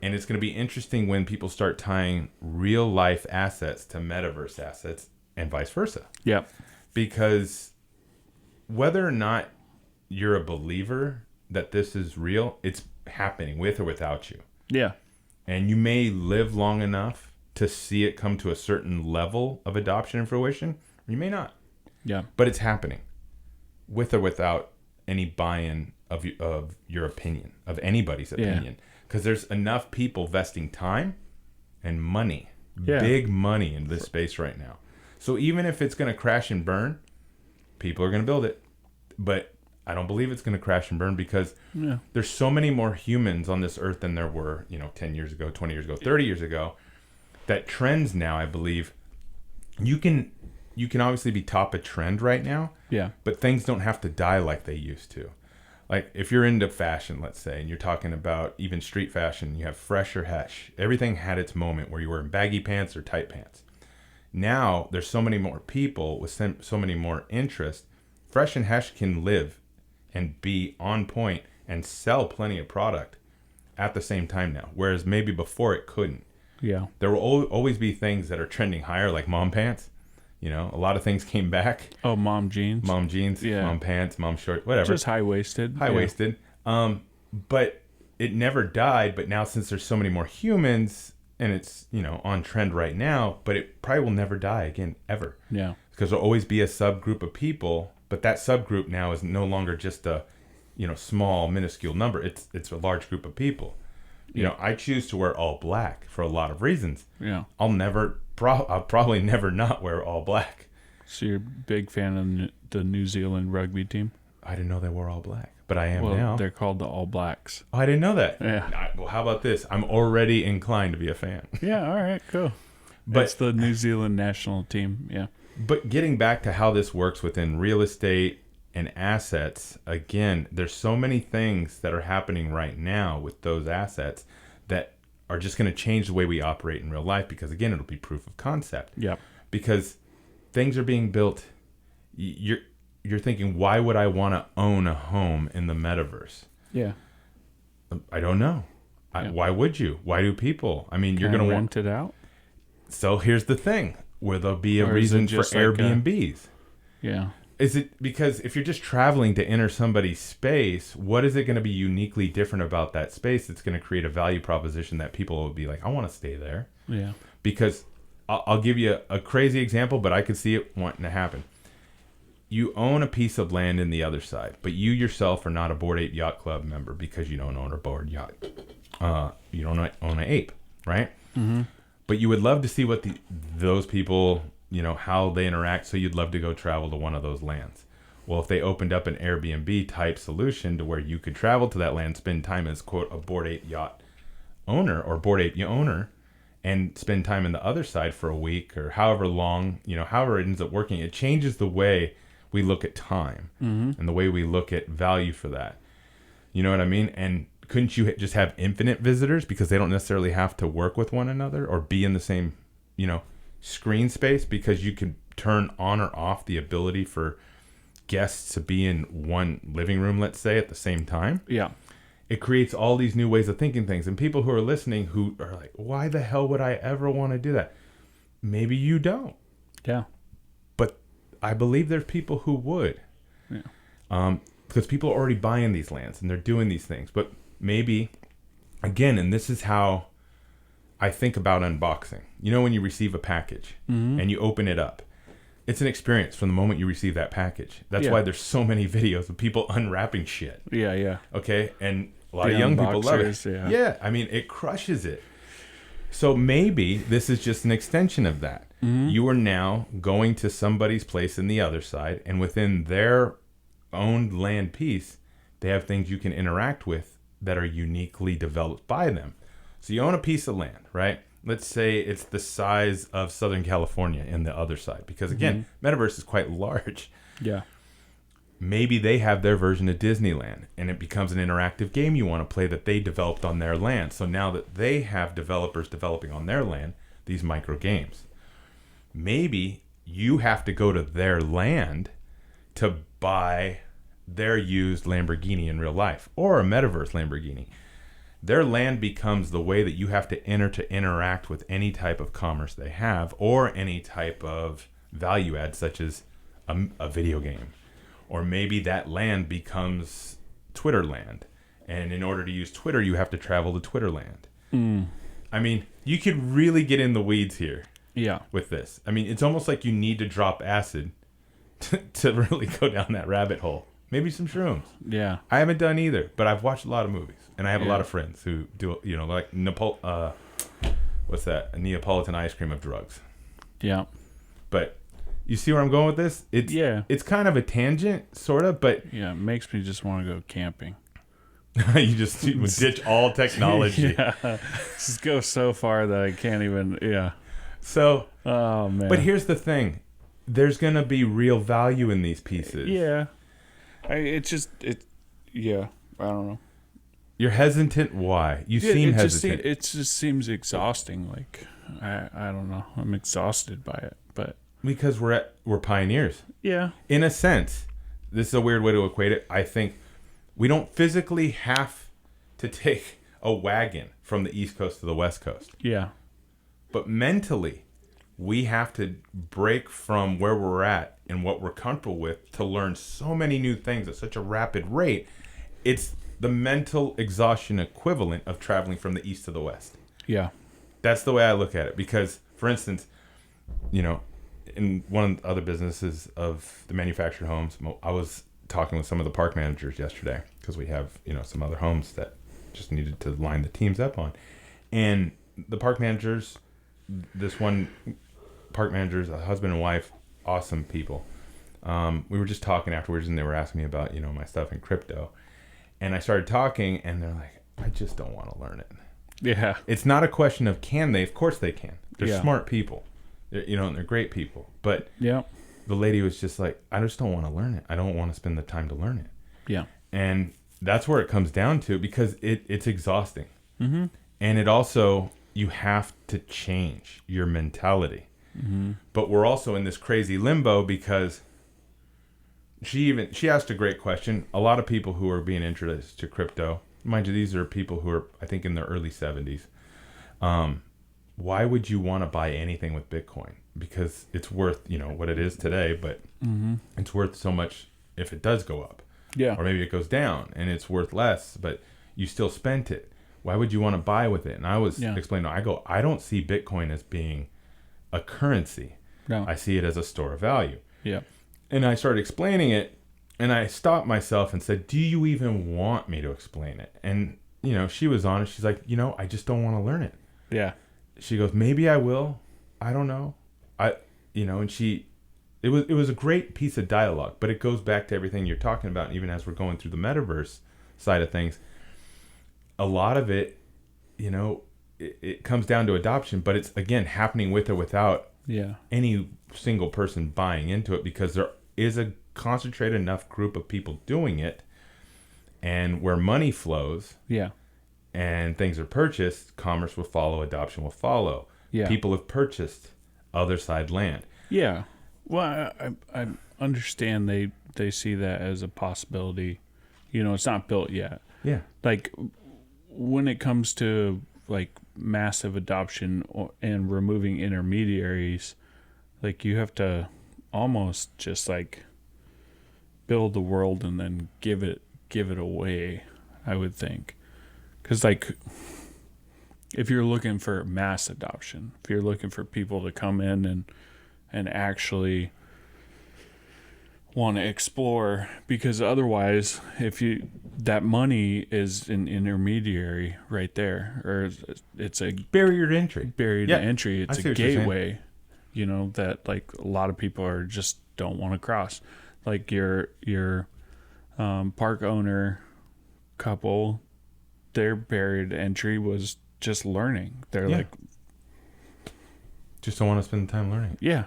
And it's going to be interesting when people start tying real life assets to metaverse assets and vice versa. Yeah. Because whether or not you're a believer that this is real, it's happening with or without you. Yeah. And you may live long enough to see it come to a certain level of adoption and fruition, or you may not. Yeah. But it's happening with or without any buy-in of your opinion, of anybody's opinion. Because there's enough people vesting time and money, big money in this space right now. So even if it's going to crash and burn, people are going to build it. But I don't believe it's going to crash and burn because there's so many more humans on this earth than there were, 10 years ago, 20 years ago, 30 years ago. That trends now, I believe, you can obviously be top of trend right now. Yeah. But things don't have to die like they used to. Like if you're into fashion, let's say, and you're talking about even street fashion, you have fresh or hesh. Everything had its moment where you were in baggy pants or tight pants. Now there's so many more people with so many more interests. Fresh and hesh can live and be on point and sell plenty of product at the same time now. Whereas maybe before it couldn't. Yeah. There will always be things that are trending higher, like mom pants. A lot of things came back. Oh, mom jeans. Mom jeans, mom pants, mom short, whatever. Just high-waisted. High-waisted. But it never died. But now since there's so many more humans and it's, on trend right now, but it probably will never die again, ever. Yeah. Because there'll always be a subgroup of people, But that subgroup now is no longer just a, small, minuscule number. It's a large group of people. I choose to wear all black for a lot of reasons. Yeah. I'll probably never not wear all black. So you're a big fan of the New Zealand rugby team? I didn't know they wore all black, but I am Well, now. they're called the All Blacks. Oh, I didn't know that. Yeah. Well, how about this? I'm already inclined to be a fan. Yeah, all right, cool. But it's the New Zealand national team, yeah. But getting back to how this works within real estate and assets, again, there's so many things that are happening right now with those assets that are just going to change the way we operate in real life, because again, it'll be proof of concept. Yep. Because things are being built. You're thinking, why would I want to own a home in the metaverse? Yeah. I don't know. Why would you? Why do people? I mean, you're going to rent it out. So here's the thing, where there'll be a reason for Airbnbs. Yeah. Is it because if you're just traveling to enter somebody's space, what is it going to be uniquely different about that space that's going to create a value proposition that people will be like, I want to stay there? Yeah. Because I'll give you a crazy example, but I could see it wanting to happen. You own a piece of land in the other side, but you yourself are not a Bored Ape Yacht Club member because you don't own a board yacht. You don't own an ape, right? Mm-hmm. But you would love to see what those people, how they interact. So you'd love to go travel to one of those lands. Well, if they opened up an Airbnb type solution to where you could travel to that land, spend time as, quote, a Bored Ape Yacht owner or Bored Ape owner, and spend time in the other side for a week or however long, however it ends up working, it changes the way we look at time and the way we look at value for that. You know what I mean? And couldn't you just have infinite visitors because they don't necessarily have to work with one another or be in the same, screen space, because you can turn on or off the ability for guests to be in one living room, let's say, at the same time? Yeah. It creates all these new ways of thinking things. And people who are listening who are like, why the hell would I ever want to do that? Maybe you don't. Yeah. But I believe there's people who would. Yeah. Because people are already buying these lands and they're doing these things. But maybe, again, and this is how I think about unboxing. When you receive a package and you open it up, it's an experience from the moment you receive that package. That's why there's so many videos of people unwrapping shit. Yeah, yeah. Okay? And a lot of young people love it. Yeah. I mean, it crushes it. So maybe this is just an extension of that. You are now going to somebody's place in the other side, and within their owned land piece, they have things you can interact with that are uniquely developed by them. So you own a piece of land, right? Let's say it's the size of Southern California in the other side, because again, Metaverse is quite large. Yeah. Maybe they have their version of Disneyland and it becomes an interactive game you want to play that they developed on their land. So now that they have developers developing on their land these micro games, maybe you have to go to their land to buy their used Lamborghini in real life, or a Metaverse Lamborghini. Their land becomes the way that you have to enter to interact with any type of commerce they have, or any type of value add, such as a video game. Or maybe that land becomes Twitter land, and in order to use Twitter, you have to travel to Twitter land. I mean, you could really get in the weeds here. Yeah. With this, I mean, it's almost like you need to drop acid to really go down that rabbit hole. Maybe some shrooms. Yeah. I haven't done either, but I've watched a lot of movies, and I have a lot of friends who do, like what's that? A Neapolitan ice cream of drugs. Yeah. But you see where I'm going with this? It's kind of a tangent, sort of, but yeah, it makes me just want to go camping. you ditch all technology. Yeah. Just go so far that I can't even. Yeah. So. Oh man. But here's the thing: there's gonna be real value in these pieces. Yeah. I don't know. You're hesitant. Why? You seem hesitant. It just seems exhausting. Like I don't know. I'm exhausted by it, but because we're pioneers. Yeah. In a sense, this is a weird way to equate it. I think we don't physically have to take a wagon from the East Coast to the West Coast. Yeah. But mentally, we have to break from where we're at and what we're comfortable with to learn so many new things at such a rapid rate. It's the mental exhaustion equivalent of traveling from the East to the West. Yeah. That's the way I look at it. Because, for instance, in one of the other businesses of the manufactured homes, I was talking with some of the park managers yesterday because we have, some other homes that just needed to line the teams up on. And the park managers, this one park manager's a husband and wife, awesome people. We were just talking afterwards, and they were asking me about, my stuff in crypto. And I started talking, and they're like, I just don't want to learn it. Yeah. It's not a question of can they. Of course they can. They're Yeah. smart people. And they're great people. But Yeah. the lady was just like, I just don't want to learn it. I don't want to spend the time to learn it. Yeah. And that's where it comes down to, because it's exhausting. Mm-hmm. And it also, you have to change your mentality. Mm-hmm. But we're also in this crazy limbo because she asked a great question. A lot of people who are being introduced to crypto, mind you, these are people who are, I think, in their early 70s. Why would you want to buy anything with Bitcoin? Because it's worth, what it is today, but it's worth so much if it does go up. Yeah. Or maybe it goes down and it's worth less, but you still spent it. Why would you want to buy with it? And I was explaining, I don't see Bitcoin as being a currency. No. I see it as a store of value. Yeah. And I started explaining it, and I stopped myself and said, do you even want me to explain it? And, she was honest. She's like, I just don't want to learn it. Yeah. She goes, maybe I will. I don't know. And it was a great piece of dialogue, but it goes back to everything you're talking about. Even as we're going through the metaverse side of things, a lot of it, it comes down to adoption, but it's, again, happening with or without any single person buying into it, because there is a concentrated enough group of people doing it, and where money flows and things are purchased, commerce will follow, adoption will follow. People have purchased other side land. Yeah. Well, I understand they see that as a possibility. It's not built yet. Yeah. Like, when it comes to like massive adoption and removing intermediaries, like, you have to almost just like build the world and then give it away, I would think. Because, like, if you're looking for mass adoption, if you're looking for people to come in and actually want to explore, because otherwise, that money is an intermediary right there, or it's a barrier to entry. It's a gateway, that, like, a lot of people just don't want to cross. Like your park owner couple, their barrier to entry was just learning. They're like, just don't want to spend the time learning. Yeah.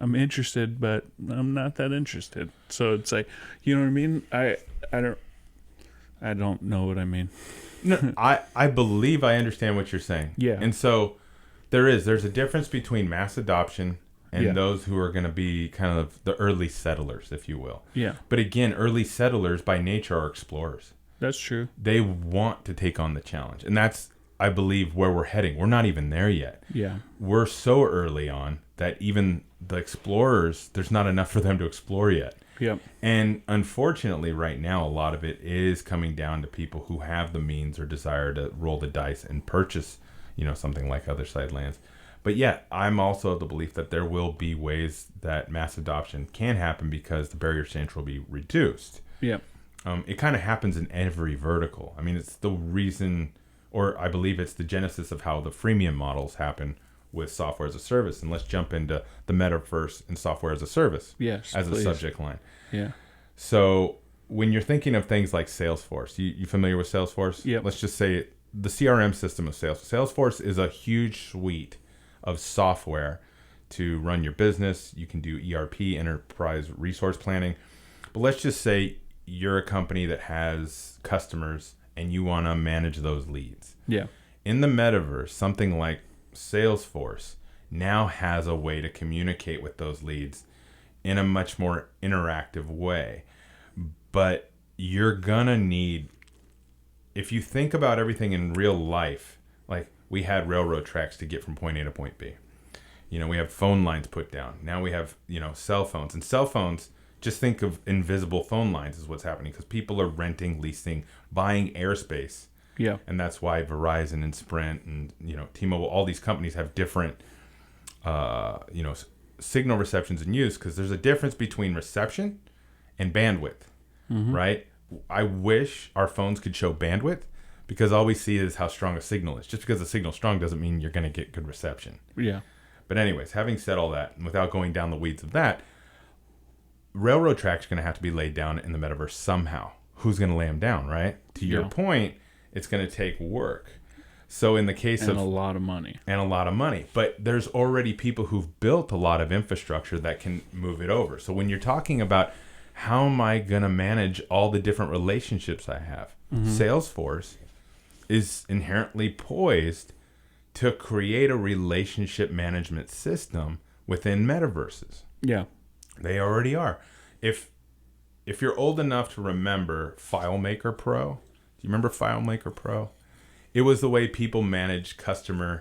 I'm interested, but I'm not that interested. So it's like, you know what I mean? I don't know what I mean. No, I believe I understand what you're saying. Yeah. And so there's a difference between mass adoption and those who are going to be kind of the early settlers, if you will. Yeah. But again, early settlers by nature are explorers. That's true. They want to take on the challenge. And that's, I believe, where we're heading. We're not even there yet. Yeah. We're so early on that even the explorers, there's not enough for them to explore yet. Yep. And unfortunately, right now, a lot of it is coming down to people who have the means or desire to roll the dice and purchase, something like other side lands. But I'm also of the belief that there will be ways that mass adoption can happen because the barriers to entry will be reduced. Yeah. It kind of happens in every vertical. I mean, it's the reason, or I believe it's the genesis of how the freemium models happen with software as a service. And let's jump into the metaverse and software as a service as please. a subject line. Yeah. So when you're thinking of things like Salesforce, you familiar with Salesforce? Yeah. Let's just say the CRM system of Salesforce. Salesforce is a huge suite of software to run your business. You can do ERP, enterprise resource planning. But let's just say you're a company that has customers and you want to manage those leads. Yeah. In the metaverse, something like Salesforce now has a way to communicate with those leads in a much more interactive way. But you're gonna need, if you think about everything in real life, like we had railroad tracks to get from point A to point B. We have phone lines put down. Now we have, cell phones. And cell phones, just think of invisible phone lines is what's happening, because people are renting, leasing, buying airspace. Yeah. And that's why Verizon and Sprint and, T-Mobile, all these companies have different, signal receptions in use, because there's a difference between reception and bandwidth, right? I wish our phones could show bandwidth, because all we see is how strong a signal is. Just because the signal's strong doesn't mean you're going to get good reception. Yeah. But anyways, having said all that, and without going down the weeds of that, railroad tracks are going to have to be laid down in the metaverse somehow. Who's going to lay them down, right? To your point, it's going to take work. So in the case of... a lot of money. And a lot of money. But there's already people who've built a lot of infrastructure that can move it over. So when you're talking about how am I going to manage all the different relationships I have, Salesforce is inherently poised to create a relationship management system within metaverses. Yeah. They already are. If you're old enough to remember FileMaker Pro, do you remember FileMaker Pro? It was the way people managed customer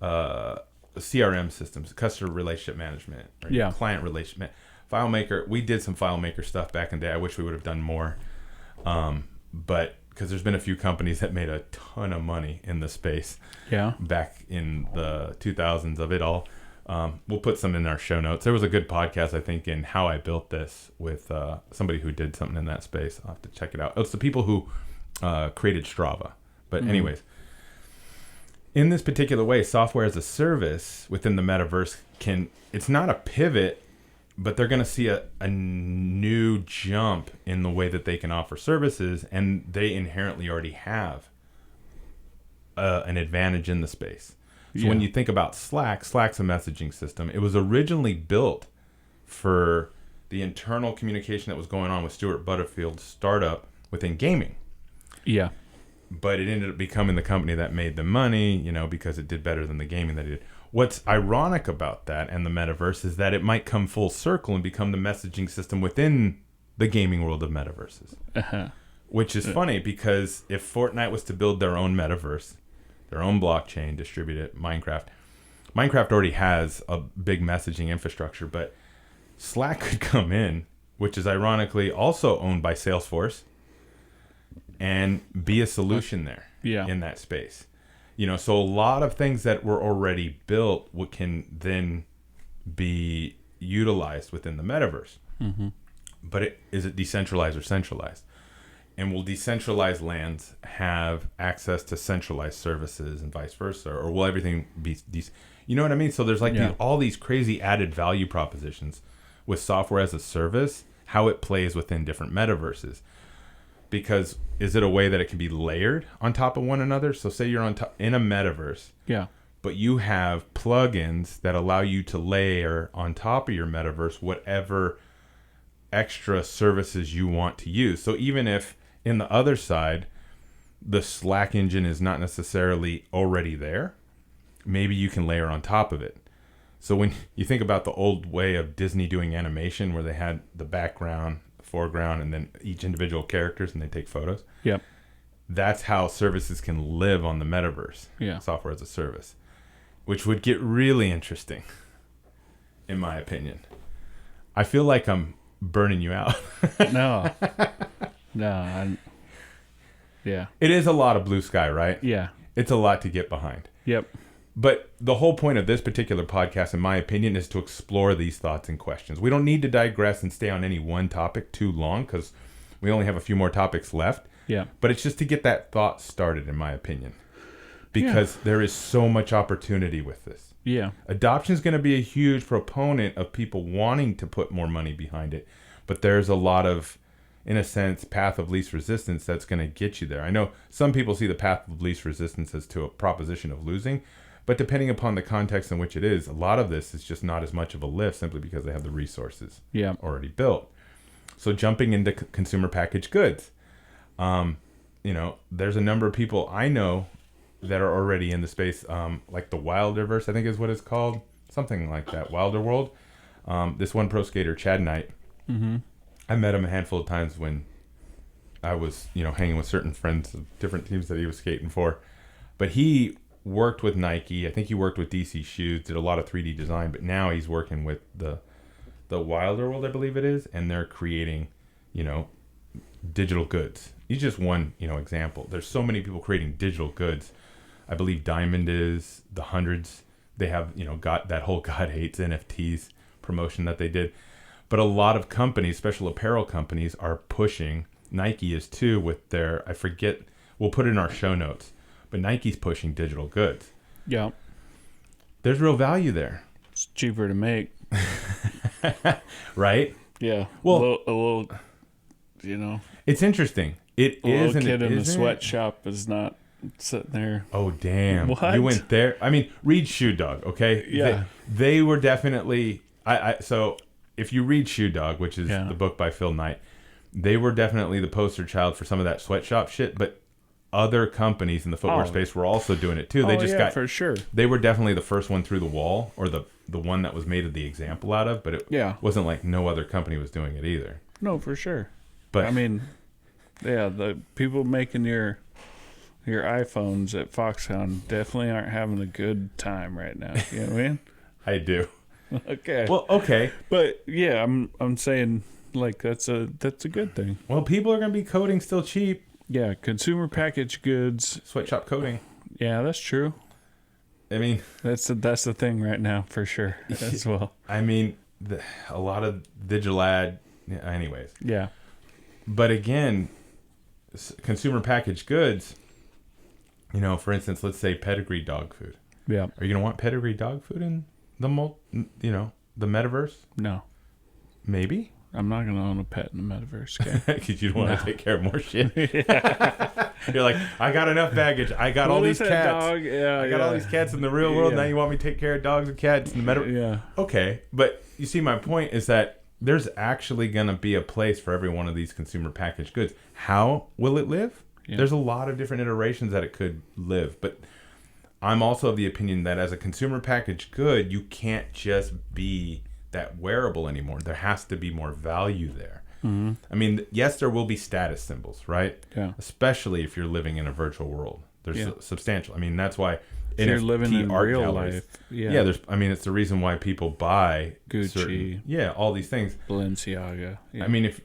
CRM systems, customer relationship management, or client relationship. FileMaker, we did some FileMaker stuff back in the day. I wish we would have done more. But because there's been a few companies that made a ton of money in the space back in the 2000s of it all. We'll put some in our show notes. There was a good podcast, I think, in How I Built This with somebody who did something in that space. I'll have to check it out. It's the people who created Strava. But anyways, in this particular way, software as a service within the metaverse it's not a pivot, but they're going to see a new jump in the way that they can offer services, and they inherently already have an advantage in the space. So when you think about Slack's a messaging system. It was originally built for the internal communication that was going on with Stuart Butterfield's startup within gaming. Yeah. But it ended up becoming the company that made the money, because it did better than the gaming that it did. What's ironic about that and the metaverse is that it might come full circle and become the messaging system within the gaming world of metaverses. Which is funny, because if Fortnite was to build their own metaverse, their own blockchain, distribute it, Minecraft already has a big messaging infrastructure, but Slack could come in, which is ironically also owned by Salesforce, and be a solution there in that space. So a lot of things that were already built can then be utilized within the metaverse. But is it decentralized or centralized? And will decentralized lands have access to centralized services and vice versa? Or will everything be... You know what I mean? So there's all these crazy added value propositions with software as a service, how it plays within different metaverses. Because is it a way that it can be layered on top of one another? So say you're in a metaverse, but you have plugins that allow you to layer on top of your metaverse whatever extra services you want to use. So even if in the other side, the Slack engine is not necessarily already there, maybe you can layer on top of it. So when you think about the old way of Disney doing animation, where they had the background, foreground, and then each individual characters, and they take photos. That's how services can live on the metaverse. Software as a service, which would get really interesting, in my opinion. I feel like I'm burning you out. No. It is a lot of blue sky, right? Yeah. It's a lot to get behind. Yep. But the whole point of this particular podcast, in my opinion, is to explore these thoughts and questions. We don't need to digress and stay on any one topic too long, because we only have a few more topics left. But it's just to get that thought started, in my opinion, because there is so much opportunity with this. Adoption is going to be a huge proponent of people wanting to put more money behind it. But there's a lot of, in a sense, path of least resistance that's going to get you there. I know some people see the path of least resistance as to a proposition of losing. But depending upon the context in which it is, a lot of this is just not as much of a lift, simply because they have the resources already built. So jumping into consumer packaged goods, there's a number of people I know that are already in the space, like the Wilderverse, I think is what it's called, something like that, Wilder World. This one pro skater, Chad Knight, I met him a handful of times when I was, hanging with certain friends of different teams that he was skating for. But he worked with Nike. I think he worked with DC Shoes, did a lot of 3D design, but now he's working with the Wilder World, I believe it is, and they're creating, digital goods. He's just one, example. There's so many people creating digital goods. I believe Diamond is, the Hundreds, they have, got that whole God Hates NFTs promotion that they did. But a lot of companies, special apparel companies, are pushing. Nike is too with their, I forget, we'll put it in our show notes, but Nike's pushing digital goods. Yeah. There's real value there. It's cheaper to make. Right? Yeah. Well, a little, you know. It's interesting. It a is, little and kid it in a isn't. sweatshop is not sitting there. Oh, damn. What? You went there? I mean, read Shoe Dog, okay? Yeah. They were definitely, so if you read Shoe Dog, which is Yeah. the book by Phil Knight, they were definitely the poster child for some of that sweatshop shit, but other companies in the footwear space were also doing it too. They just got, for sure. they were definitely the first one through the wall, or the one that was made the example out of, but it wasn't like no other company was doing it either. No, for sure. But I mean, yeah, the people making your iPhones at Foxhound definitely aren't having a good time right now. You know what I mean? I do. Okay. Well, okay. But yeah, I'm saying like that's a good thing. Well, people are going to be coding still cheap. Yeah, consumer packaged goods. Sweatshop coding. Yeah, that's true. I mean, that's the thing right now for sure as well. I mean, a lot of digital ad. Anyways. Yeah. But again, consumer packaged goods. You know, for instance, let's say pedigree dog food. Yeah. Are you going to want pedigree dog food in the the metaverse? No. Maybe. I'm not going to own a pet in the metaverse. Okay? Because you don't want to take care of more shit. You're like, I got enough baggage. I got all these cats. Dog? Yeah, I got all these cats in the real world. Yeah. Now you want me to take care of dogs and cats in the metaverse? Yeah. Okay. But you see, my point is that there's actually going to be a place for every one of these consumer packaged goods. How will it live? Yeah. There's a lot of different iterations that it could live. But I'm also of the opinion that as a consumer packaged good, you can't just be that wearable anymore. There has to be more value there. Mm-hmm. I mean, yes, there will be status symbols, right? Yeah. Especially if you're living in a virtual world. There's substantial. I mean, that's why if you're living in real galleries, life. Yeah. There's. I mean, it's the reason why people buy Gucci. all these things. Balenciaga. Yeah. I mean, if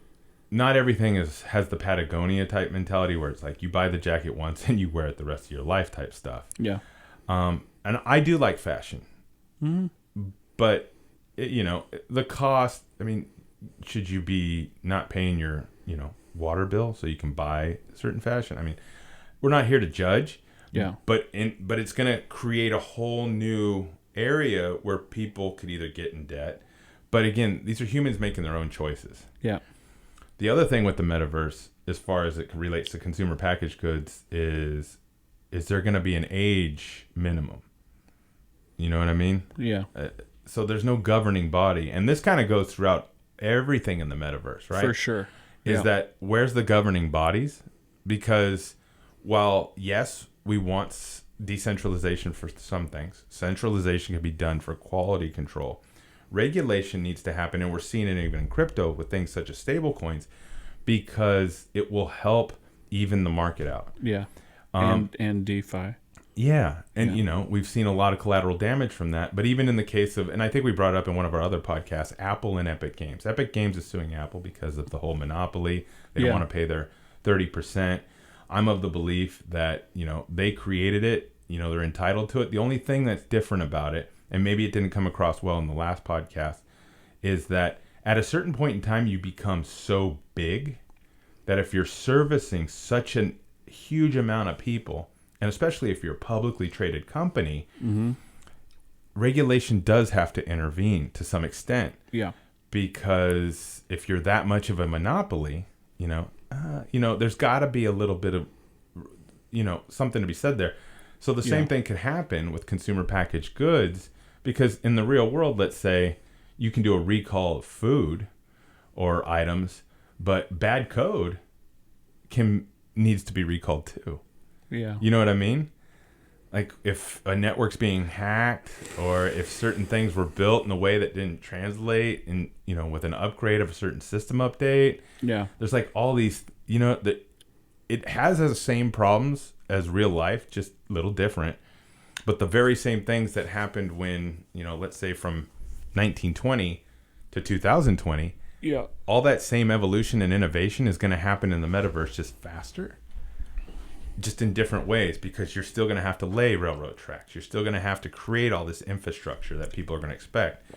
not everything has the Patagonia type mentality where it's like you buy the jacket once and you wear it the rest of your life type stuff. Yeah. And I do like fashion, but the cost. I mean, should you be not paying your water bill so you can buy certain fashion? I mean, we're not here to judge. Yeah. But it's going to create a whole new area where people could either get in debt. But again, these are humans making their own choices. Yeah. The other thing with the metaverse, as far as it relates to consumer packaged goods, is there going to be an age minimum? You know what I mean? Yeah. So there's no governing body. And this kind of goes throughout everything in the metaverse, right? For sure. Is that where's the governing bodies? Because while, yes, we want decentralization for some things, centralization can be done for quality control. Regulation needs to happen, and we're seeing it even in crypto with things such as stable coins, because it will help even the market out. Yeah. And DeFi. Yeah. And, we've seen a lot of collateral damage from that. But even in the case of, and I think we brought it up in one of our other podcasts, Apple and Epic Games. Epic Games is suing Apple because of the whole monopoly. They don't want to pay their 30%. I'm of the belief that, they created it. They're entitled to it. The only thing that's different about it, and maybe it didn't come across well in the last podcast, is that at a certain point in time, you become so big that if you're servicing such a huge amount of people, and especially if you're a publicly traded company, regulation does have to intervene to some extent. Yeah. Because if you're that much of a monopoly, there's got to be a little bit of, something to be said there. So the same thing could happen with consumer packaged goods, because in the real world, let's say you can do a recall of food or items, but bad code needs to be recalled too. Yeah. You know what I mean? Like if a network's being hacked, or if certain things were built in a way that didn't translate, and with an upgrade of a certain system update. Yeah. There's like all these, that it has the same problems as real life, just a little different. But the very same things that happened when, let's say from 1920 to 2020, all that same evolution and innovation is going to happen in the metaverse, just faster, just in different ways, because you're still going to have to lay railroad tracks. You're still going to have to create all this infrastructure that people are going to expect.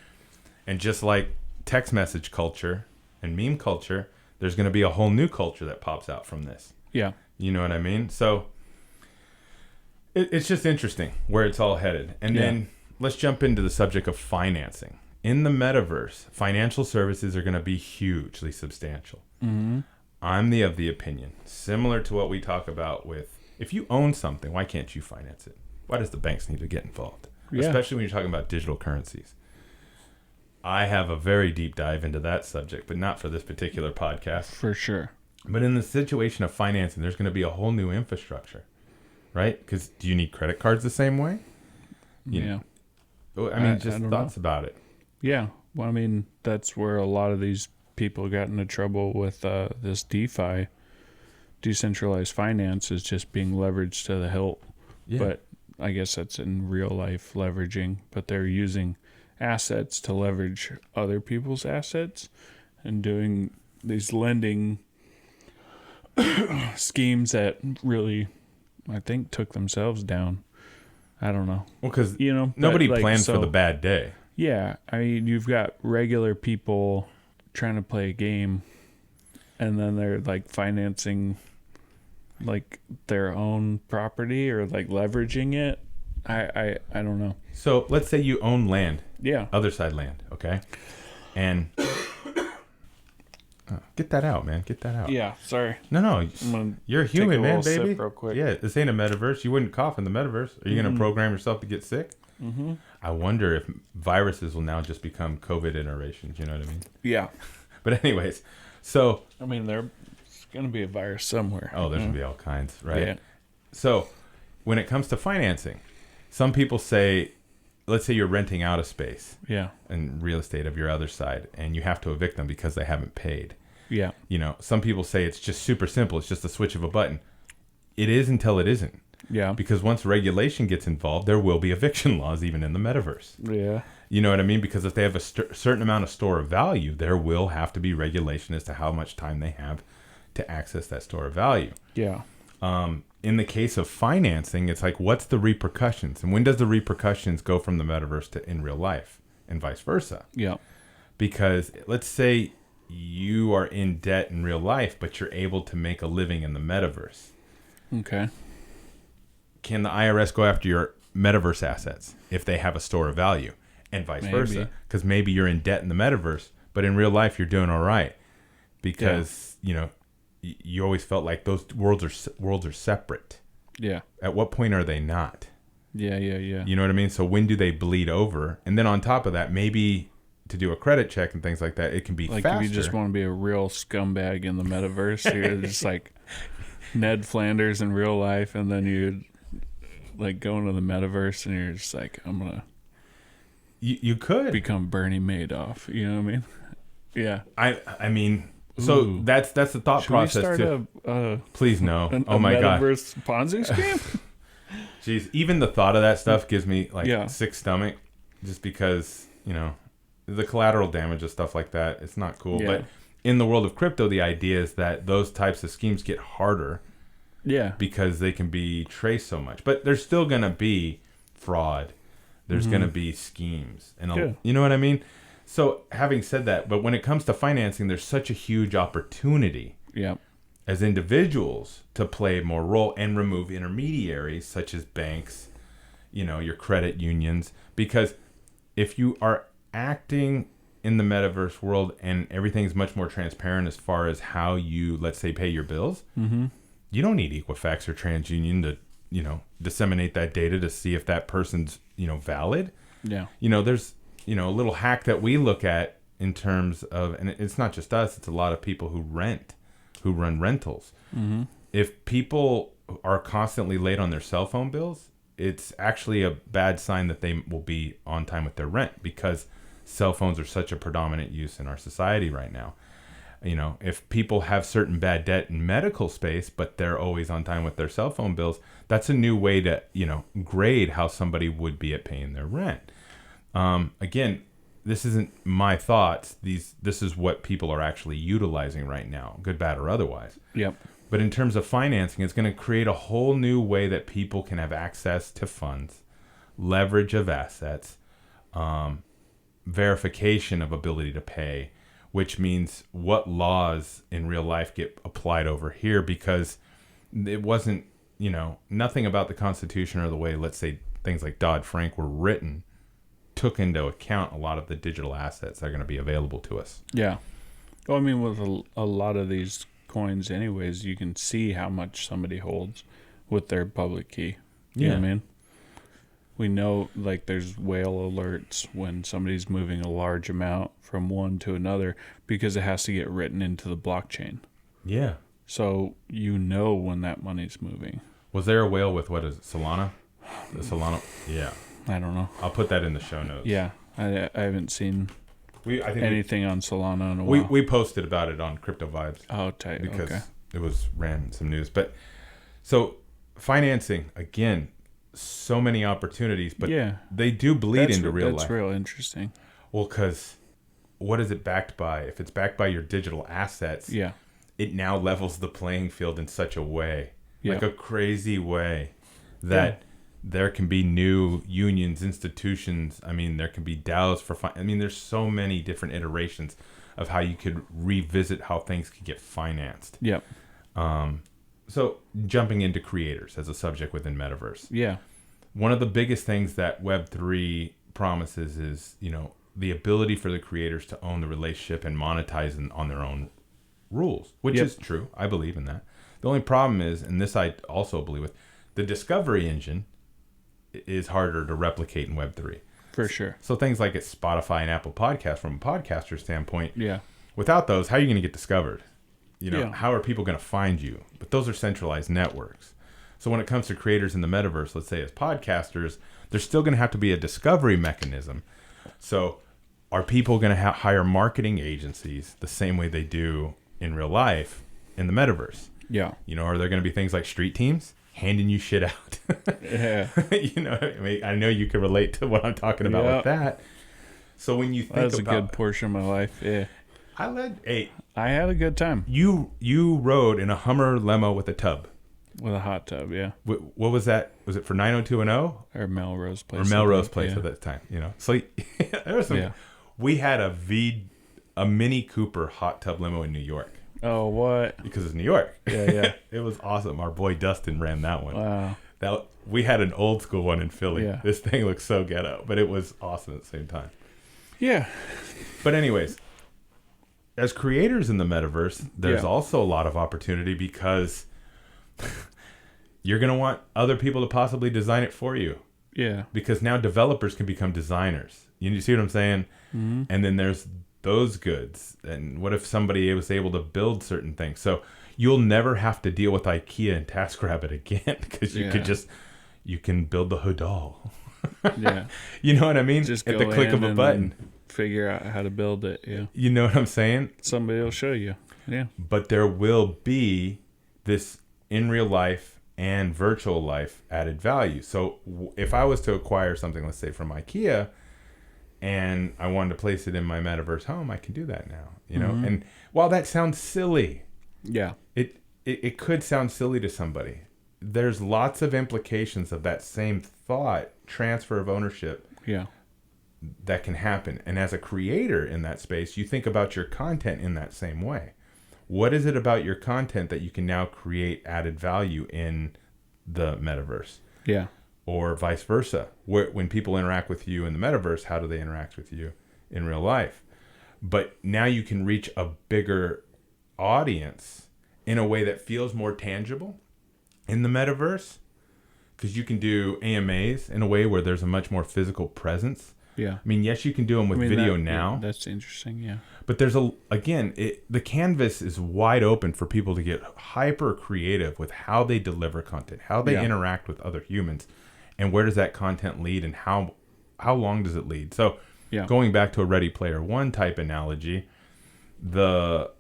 And just like text message culture and meme culture, there's going to be a whole new culture that pops out from this. Yeah. You know what I mean? So it's just interesting where it's all headed. And then let's jump into the subject of financing. In the metaverse, financial services are going to be hugely substantial. Mm-hmm. I'm of the opinion, similar to what we talk about with, if you own something, why can't you finance it? Why does the banks need to get involved? Yeah. Especially when you're talking about digital currencies. I have a very deep dive into that subject, but not for this particular podcast. For sure. But in the situation of financing, there's going to be a whole new infrastructure, right? Because do you need credit cards the same way? Yeah. I mean, just thoughts about it. Yeah. Well, I mean, that's where a lot of these people got into trouble with this DeFi, decentralized finance, is just being leveraged to the hilt. Yeah. But I guess that's in real life leveraging, but they're using assets to leverage other people's assets and doing these lending schemes that really, I think, took themselves down. I don't know. Well, because nobody planned for the bad day. Yeah. I mean, you've got regular people trying to play a game, and then they're like financing like their own property or like leveraging it. I don't know. So let's say you own land. Yeah. Other side land, okay? And get that out, man. Get that out. Yeah, sorry. No. You're human, man, baby. Sip real quick. Yeah, this ain't a metaverse. You wouldn't cough in the metaverse. Are you going to program yourself to get sick? Mm-hmm. I wonder if viruses will now just become COVID iterations. You know what I mean? Yeah. But anyways, so... I mean, there's going to be a virus somewhere. Oh, there's going to be all kinds, right? Yeah. So when it comes to financing, some people say, let's say you're renting out a space in real estate of your other side, and you have to evict them because they haven't paid. Yeah. Some people say it's just super simple. It's just a switch of a button. It is until it isn't. Yeah. Because once regulation gets involved, there will be eviction laws even in the metaverse. Yeah. You know what I mean? Because if they have a certain amount of store of value, there will have to be regulation as to how much time they have to access that store of value. Yeah. In the case of financing, it's like, what's the repercussions? And when does the repercussions go from the metaverse to in real life and vice versa? Yeah. Because let's say you are in debt in real life, but you're able to make a living in the metaverse. Okay. Can the IRS go after your metaverse assets if they have a store of value and vice versa? Because maybe you're in debt in the metaverse, but in real life, you're doing all right because, you always felt like those worlds are separate. Yeah. At what point are they not? Yeah. You know what I mean? So when do they bleed over? And then on top of that, maybe to do a credit check and things like that, it can be like faster. If you just want to be a real scumbag in the metaverse, you're just like Ned Flanders in real life, and then you like go into the metaverse and you're just like, I'm gonna you could become Bernie Madoff. You know what I mean? Yeah. I mean, so that's the thought Should process we too. start Please no. Oh my god. Metaverse Ponzi scheme? Jeez, even the thought of that stuff gives me like sick stomach, just because the collateral damage of stuff like that. It's not cool. Yeah. But in the world of crypto, the idea is that those types of schemes get harder. Yeah. Because they can be traced so much, but there's still gonna be fraud. There's gonna be schemes, and you know what I mean. So having said that, but when it comes to financing, there's such a huge opportunity as individuals to play more role and remove intermediaries such as banks, your credit unions. Because if you are acting in the metaverse world and everything's much more transparent as far as how you, let's say, pay your bills, you don't need Equifax or TransUnion to, disseminate that data to see if that person's, valid. Yeah. There's a little hack that we look at in terms of, and it's not just us, it's a lot of people who run rentals. If people are constantly late on their cell phone bills, it's actually a bad sign that they will be on time with their rent, because cell phones are such a predominant use in our society right now. If people have certain bad debt in medical space, but they're always on time with their cell phone bills, that's a new way to, grade how somebody would be at paying their rent. Again, this isn't my thoughts. This is what people are actually utilizing right now, good, bad, or otherwise. Yep. But in terms of financing, it's going to create a whole new way that people can have access to funds, leverage of assets, verification of ability to pay, which means what laws in real life get applied over here, because it wasn't, nothing about the Constitution or the way, let's say, things like Dodd-Frank were written took into account a lot of the digital assets that are going to be available to us. Yeah. Well, I mean, with a lot of these coins anyways, you can see how much somebody holds with their public key. You know what I mean? We know, like, there's whale alerts when somebody's moving a large amount from one to another because it has to get written into the blockchain. Yeah. So you know when that money's moving. Was there a whale with, what is it, Solana? The Solana? Yeah. I don't know. I'll put that in the show notes. Yeah. I haven't seen I think anything on Solana in a while. We posted about it on Crypto Vibes. Oh, tight. Because okay. it ran some news. But so financing, again, so many opportunities, but they do bleed into real life. That's real interesting. Well, because what is it backed by? If it's backed by your digital assets, it now levels the playing field in such a way, like a crazy way, that there can be new unions, institutions. I mean, there can be DAOs for there's so many different iterations of how you could revisit how things could get financed. Yep. So jumping into creators as a subject within Metaverse. Yeah. One of the biggest things that Web3 promises is, the ability for the creators to own the relationship and monetize on their own rules, which is true. I believe in that. The only problem is, and this I also believe with, the discovery engine is harder to replicate in Web3. For sure. So things like it's Spotify and Apple Podcasts, from a podcaster standpoint, yeah, without those, how are you going to get discovered? Yeah. How are people going to find you? But those are centralized networks. So when it comes to creators in the metaverse, let's say as podcasters, there's still going to have to be a discovery mechanism. So are people going to hire marketing agencies the same way they do in real life in the metaverse? Yeah. Are there going to be things like street teams handing you shit out? Yeah. I know you can relate to what I'm talking about with that. So when you think that was a good portion of my life. Yeah. I had a good time. You rode in a Hummer limo with a tub. With a hot tub, yeah. What was that? Was it for 90210? Or Melrose Place. Or Melrose Place at that time, So there was some. Yeah. We had a Mini Cooper hot tub limo in New York. Oh, what? Because it's New York. Yeah. It was awesome. Our boy Dustin ran that one. Wow. We had an old school one in Philly. Yeah. This thing looks so ghetto, but it was awesome at the same time. Yeah. But anyways, as creators in the metaverse, there's also a lot of opportunity because you're going to want other people to possibly design it for you. Yeah. Because now developers can become designers. You see what I'm saying? Mm-hmm. And then there's those goods. And what if somebody was able to build certain things? So you'll never have to deal with IKEA and TaskRabbit again, because you can build the Hoodall. Yeah. You know what I mean? Just at the click of a button. Figure out how to build it. Yeah. You know what I'm saying? Somebody will show you. Yeah. But there will be this in real life and virtual life added value. So if I was to acquire something, let's say from IKEA, and I wanted to place it in my metaverse home, I can do that now, Mm-hmm. And while that sounds silly, yeah, it could sound silly to somebody. There's lots of implications of that same thought, transfer of ownership, that can happen. And as a creator in that space, you think about your content in that same way. What is it about your content that you can now create added value in the metaverse? Yeah. Or vice versa. When people interact with you in the metaverse, how do they interact with you in real life? But now you can reach a bigger audience in a way that feels more tangible in the metaverse, because you can do AMAs in a way where there's a much more physical presence. Yeah. I mean, yes, you can do them with video now. Yeah, that's interesting, yeah. But there's the canvas is wide open for people to get hyper creative with how they deliver content, how they interact with other humans, and where does that content lead, and how long does it lead? So going back to a Ready Player One type analogy, the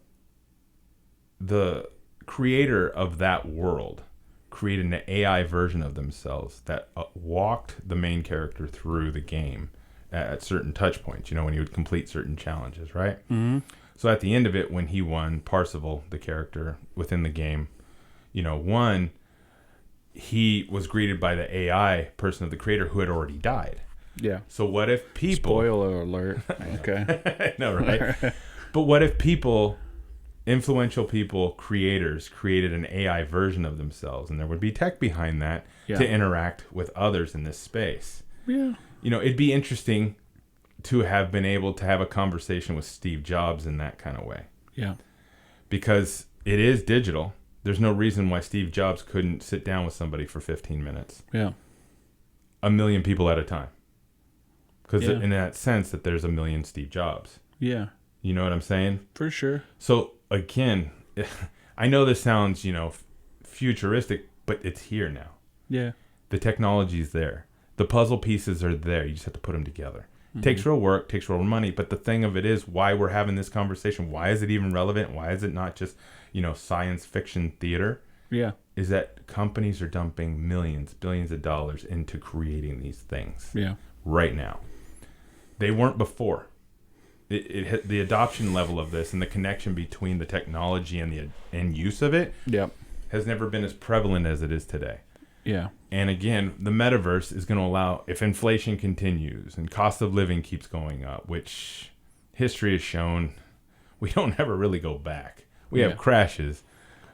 creator of that world created an AI version of themselves that walked the main character through the game at certain touch points, when he would complete certain challenges, right? Mm-hmm. So at the end of it, when he won, Parsival, the character within the game, won, he was greeted by the AI person of the creator who had already died. Yeah. So what if people... Spoiler alert. Okay. No, right? But what if people, influential people, creators, created an AI version of themselves, and there would be tech behind that to interact with others in this space? Yeah. You know, it'd be interesting to have been able to have a conversation with Steve Jobs in that kind of way. Yeah. Because it is digital. There's no reason why Steve Jobs couldn't sit down with somebody for 15 minutes. Yeah. 1 million people at a time. Because in that sense that there's 1 million Steve Jobs. Yeah. You know what I'm saying? For sure. So, again, I know this sounds, futuristic, but it's here now. Yeah. The technology's there. The puzzle pieces are there. You just have to put them together. Takes real work, takes real money, but the thing of it is why we're having this conversation. Why is it even relevant? Why is it not just, science fiction theater? Yeah. Is that companies are dumping millions, billions of dollars into creating these things. Yeah. Right now. They weren't before. The adoption level of this and the connection between the technology and the end use of it has never been as prevalent as it is today. Yeah. And again, the metaverse is going to allow, if inflation continues and cost of living keeps going up, which history has shown we don't ever really go back. We have crashes,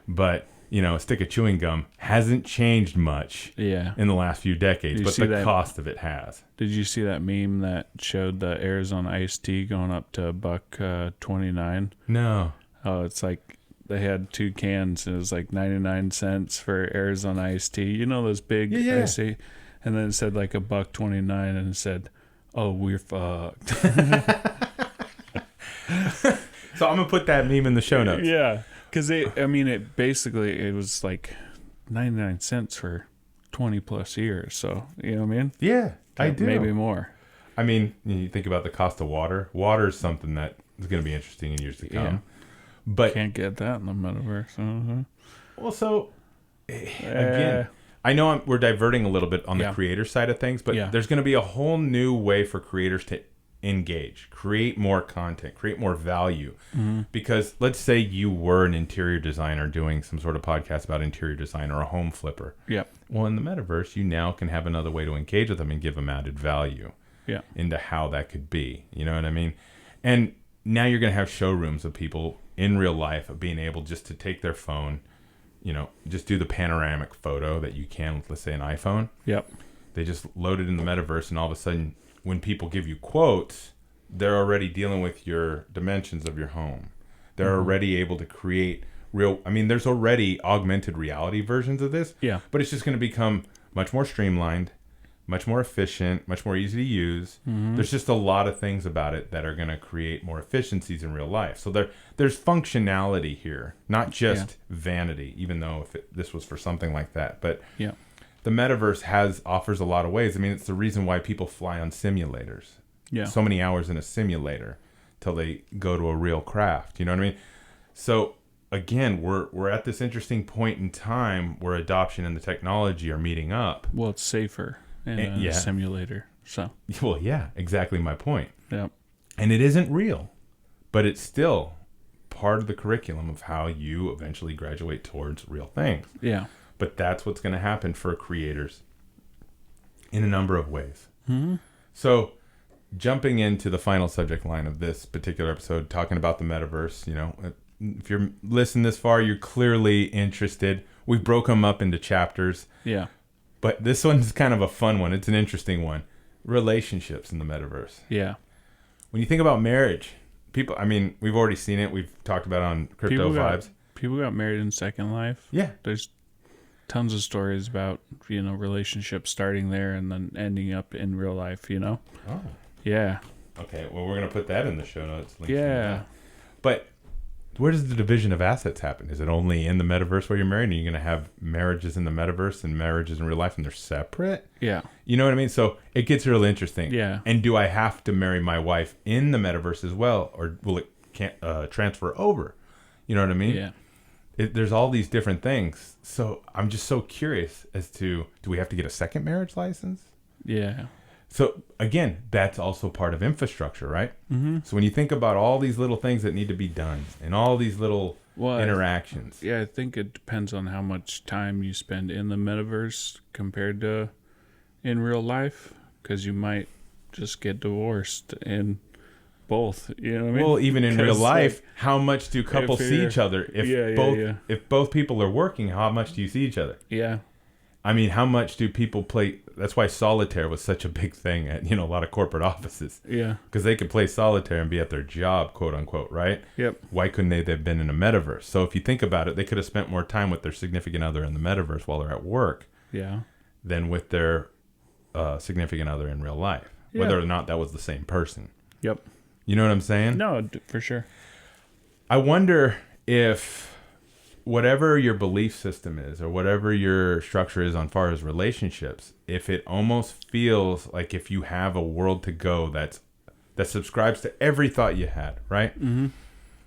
but, a stick of chewing gum hasn't changed much in the last few decades, but the cost of it has. Did you see that meme that showed the Arizona iced tea going up to $1.29? No. Oh, it's like they had 2 cans and it was like 99 cents for Arizona iced tea. You know those big iced tea? And then it said like $1.29 and it said, "Oh, we're fucked." So I'm going to put that meme in the show notes. Yeah. Because it was like 99 cents for 20 plus years. So, you know what I mean? Yeah, I do. Maybe more. I mean, you think about the cost of water. Water is something that is going to be interesting in years to come. Yeah. But can't get that in the metaverse. Well, so again, I know we're diverting a little bit on the creator side of things, but there's going to be a whole new way for creators to engage, create more content, create more value. Because let's say you were an interior designer doing some sort of podcast about interior design or a home flipper. Yeah. Well, in the metaverse, you now can have another way to engage with them and give them added value into how that could be. You know what I mean? And now you're going to have showrooms of people in real life of being able just to take their phone, just do the panoramic photo that you can with, let's say, an iPhone. Yep. They just load it in the metaverse, and all of a sudden, when people give you quotes, they're already dealing with your dimensions of your home. They're already able to create there's already augmented reality versions of this. Yeah. But it's just going to become much more streamlined, much more efficient, much more easy to use. There's just a lot of things about it that are going to create more efficiencies in real life. So there's functionality here, not just vanity, even though this was for something like that. But the metaverse offers a lot of ways. I mean, it's the reason why people fly on simulators. Yeah. So many hours in a simulator till they go to a real craft. You know what I mean? So again, we're at this interesting point in time where adoption and the technology are meeting up. Well, it's safer in a simulator. So. Well, yeah, exactly my point. Yeah. And it isn't real, but it's still part of the curriculum of how you eventually graduate towards real things. Yeah. But that's what's going to happen for creators in a number of ways. So jumping into the final subject line of this particular episode, talking about the metaverse, if you're listening this far, you're clearly interested. We broke them up into chapters. Yeah. But this one's kind of a fun one. It's an interesting one. Relationships in the metaverse. Yeah. When you think about marriage, people, we've already seen it. We've talked about it on Crypto Vibes. People got married in Second Life. Yeah. There's tons of stories about, relationships starting there and then ending up in real life, Oh. Yeah. Okay. Well, we're going to put that in the show notes. Yeah. But where does the division of assets happen? Is it only in the metaverse where you're married? And you're going to have marriages in the metaverse and marriages in real life and they're separate? Yeah. You know what I mean? So it gets real interesting. Yeah. And do I have to marry my wife in the metaverse as well? Or will it transfer over? You know what I mean? Yeah. There's all these different things. So I'm just so curious as to, do we have to get a second marriage license? Yeah. So again, that's also part of infrastructure, right? So when you think about all these little things that need to be done and all these little interactions. I think it depends on how much time you spend in the metaverse compared to in real life. Because you might just get divorced and both. You know what I mean? Well, even in real 'Cause, life, like, how much do couples if see you're- each other? If Yeah. if both people are working, how much do you see each other? Yeah. I mean, how much do people play? That's why solitaire was such a big thing at a lot of corporate offices, Yeah. because they could play solitaire and be at their job, quote unquote, right? Yep. Why couldn't they have been in a metaverse? So if you think about it, they could have spent more time with their significant other in the metaverse while they're at work Yeah. than with their significant other in real life, Yeah. whether or not that was the same person. Yep. You know what I'm saying? No, for sure. I wonder if whatever your belief system is or whatever your structure is on far as relationships, if it almost feels like if you have a world to go that subscribes to every thought you had, right? Mm-hmm.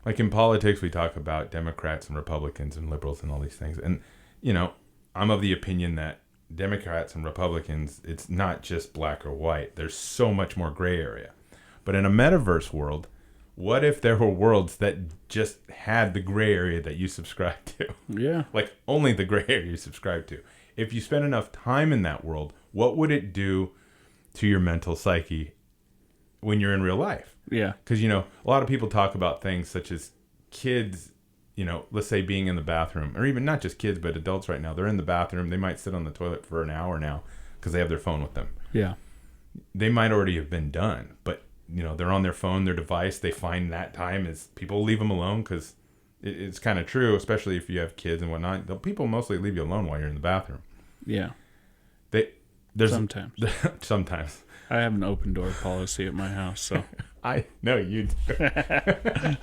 Like in politics, we talk about Democrats and Republicans and liberals and all these things. And, I'm of the opinion that Democrats and Republicans, it's not just black or white. There's so much more gray area. But in a metaverse world, what if there were worlds that just had the gray area that you subscribe to? Yeah. Like only the gray area you subscribe to. If you spend enough time in that world, what would it do to your mental psyche when you're in real life? Yeah. Because, a lot of people talk about things such as kids, let's say being in the bathroom, or even not just kids, but adults right now. They're in the bathroom. They might sit on the toilet for an hour now because they have their phone with them. Yeah. They might already have been done, but they're on their phone, their device. They find that time is people leave them alone because it's kind of true, especially if you have kids and whatnot. People mostly leave you alone while you're in the bathroom. Yeah. There's Sometimes. Sometimes. I have an open door policy at my house, so I know you do.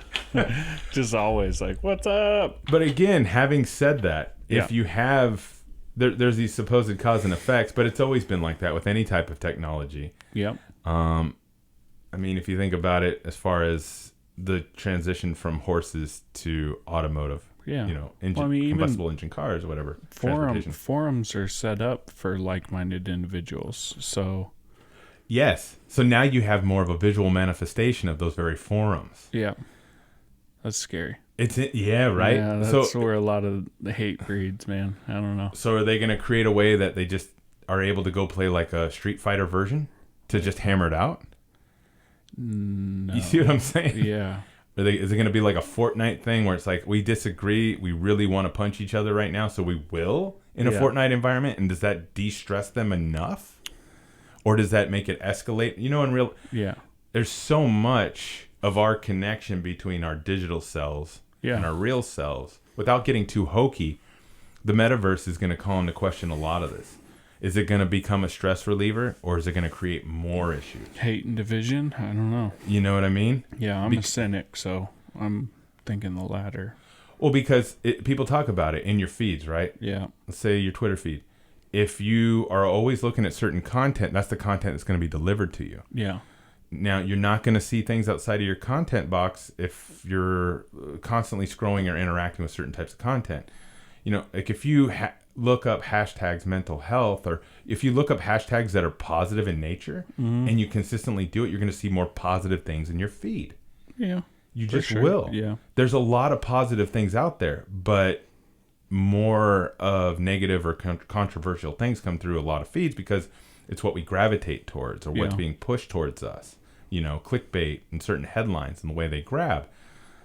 just always like, what's up? But again, having said that, if you have there's these supposed cause and effects, but it's always been like that with any type of technology. Yep. I mean, if you think about it, as far as the transition from horses to automotive, Yeah. combustible engine cars or whatever. Forums are set up for like-minded individuals. So yes. So now you have more of a visual manifestation of those very forums. yeah, that's scary. Right? Yeah, that's where a lot of the hate breeds, man. I don't know. So are they going to create a way that they just are able to go play like a Street Fighter version to just hammer it out? No. You see what I'm saying? Yeah. Is it going to be like a Fortnite thing where it's like, we disagree, we really want to punch each other right now, so we will in a Fortnite environment? And does that de-stress them enough? Or does that make it escalate? Yeah. There's so much of our connection between our digital selves and our real selves. Without getting too hokey, the metaverse is going to call into question a lot of this. Is it going to become a stress reliever, or is it going to create more issues? Hate and division? I don't know. You know what I mean? Yeah, I'm a cynic, so I'm thinking the latter. Well, because people talk about it in your feeds, right? Yeah. Let's say your Twitter feed. If you are always looking at certain content, that's the content that's going to be delivered to you. Yeah. Now, you're not going to see things outside of your content box if you're constantly scrolling or interacting with certain types of content. Like if you look up hashtags mental health, or if you look up hashtags that are positive in nature, and you consistently do it, you're going to see more positive things in your feed. Yeah. You just will. Yeah. There's a lot of positive things out there, but more of negative or controversial things come through a lot of feeds because it's what we gravitate towards, or what's being pushed towards us. Clickbait and certain headlines and the way they grab.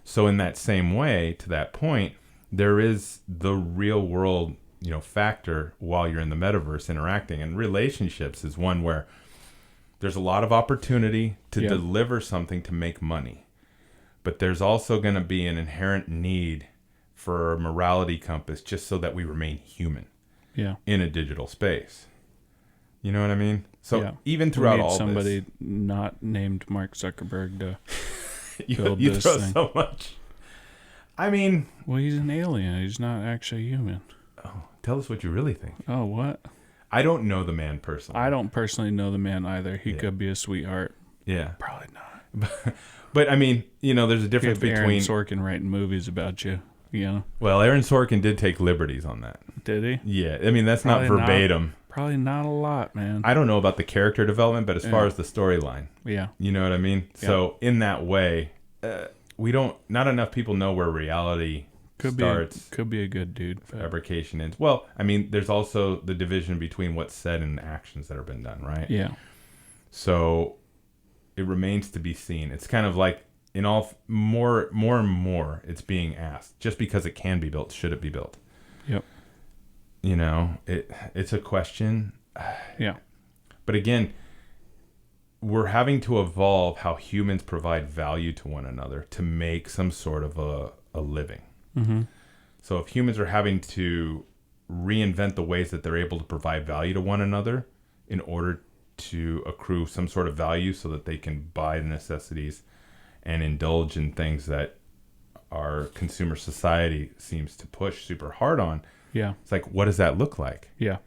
So in that same way, to that point, there is the real world, factor while you're in the metaverse interacting. And relationships is one where there's a lot of opportunity to deliver something to make money. But there's also going to be an inherent need for a morality compass just so that we remain human in a digital space. You know what I mean? So even throughout all somebody this, not named Mark Zuckerberg to you this throw thing. so much. I mean, well, he's an alien. He's not actually human. Oh, tell us what you really think. Oh, what? I don't know the man personally. I don't personally know the man either. He could be a sweetheart. Yeah. Probably not. But I mean, there's a difference between Aaron Sorkin writing movies about you. Well, Aaron Sorkin did take liberties on that. Did he? Yeah. I mean, that's probably not verbatim. Probably not a lot, man. I don't know about the character development, but as far as the storyline. Yeah. You know what I mean? Yeah. So in that way, not enough people know where reality starts. Could be a good dude. Fabrication ends. Well, I mean, there's also the division between what's said and the actions that have been done, right? Yeah. So it remains to be seen. It's kind of like in all more and more it's being asked. Just because it can be built, should it be built? Yep. You know, it's a question. Yeah. But again, we're having to evolve how humans provide value to one another to make some sort of a living. Mm-hmm. So if humans are having to reinvent the ways that they're able to provide value to one another in order to accrue some sort of value so that they can buy the necessities and indulge in things that our consumer society seems to push super hard on. Yeah. It's like, what does that look like? Yeah.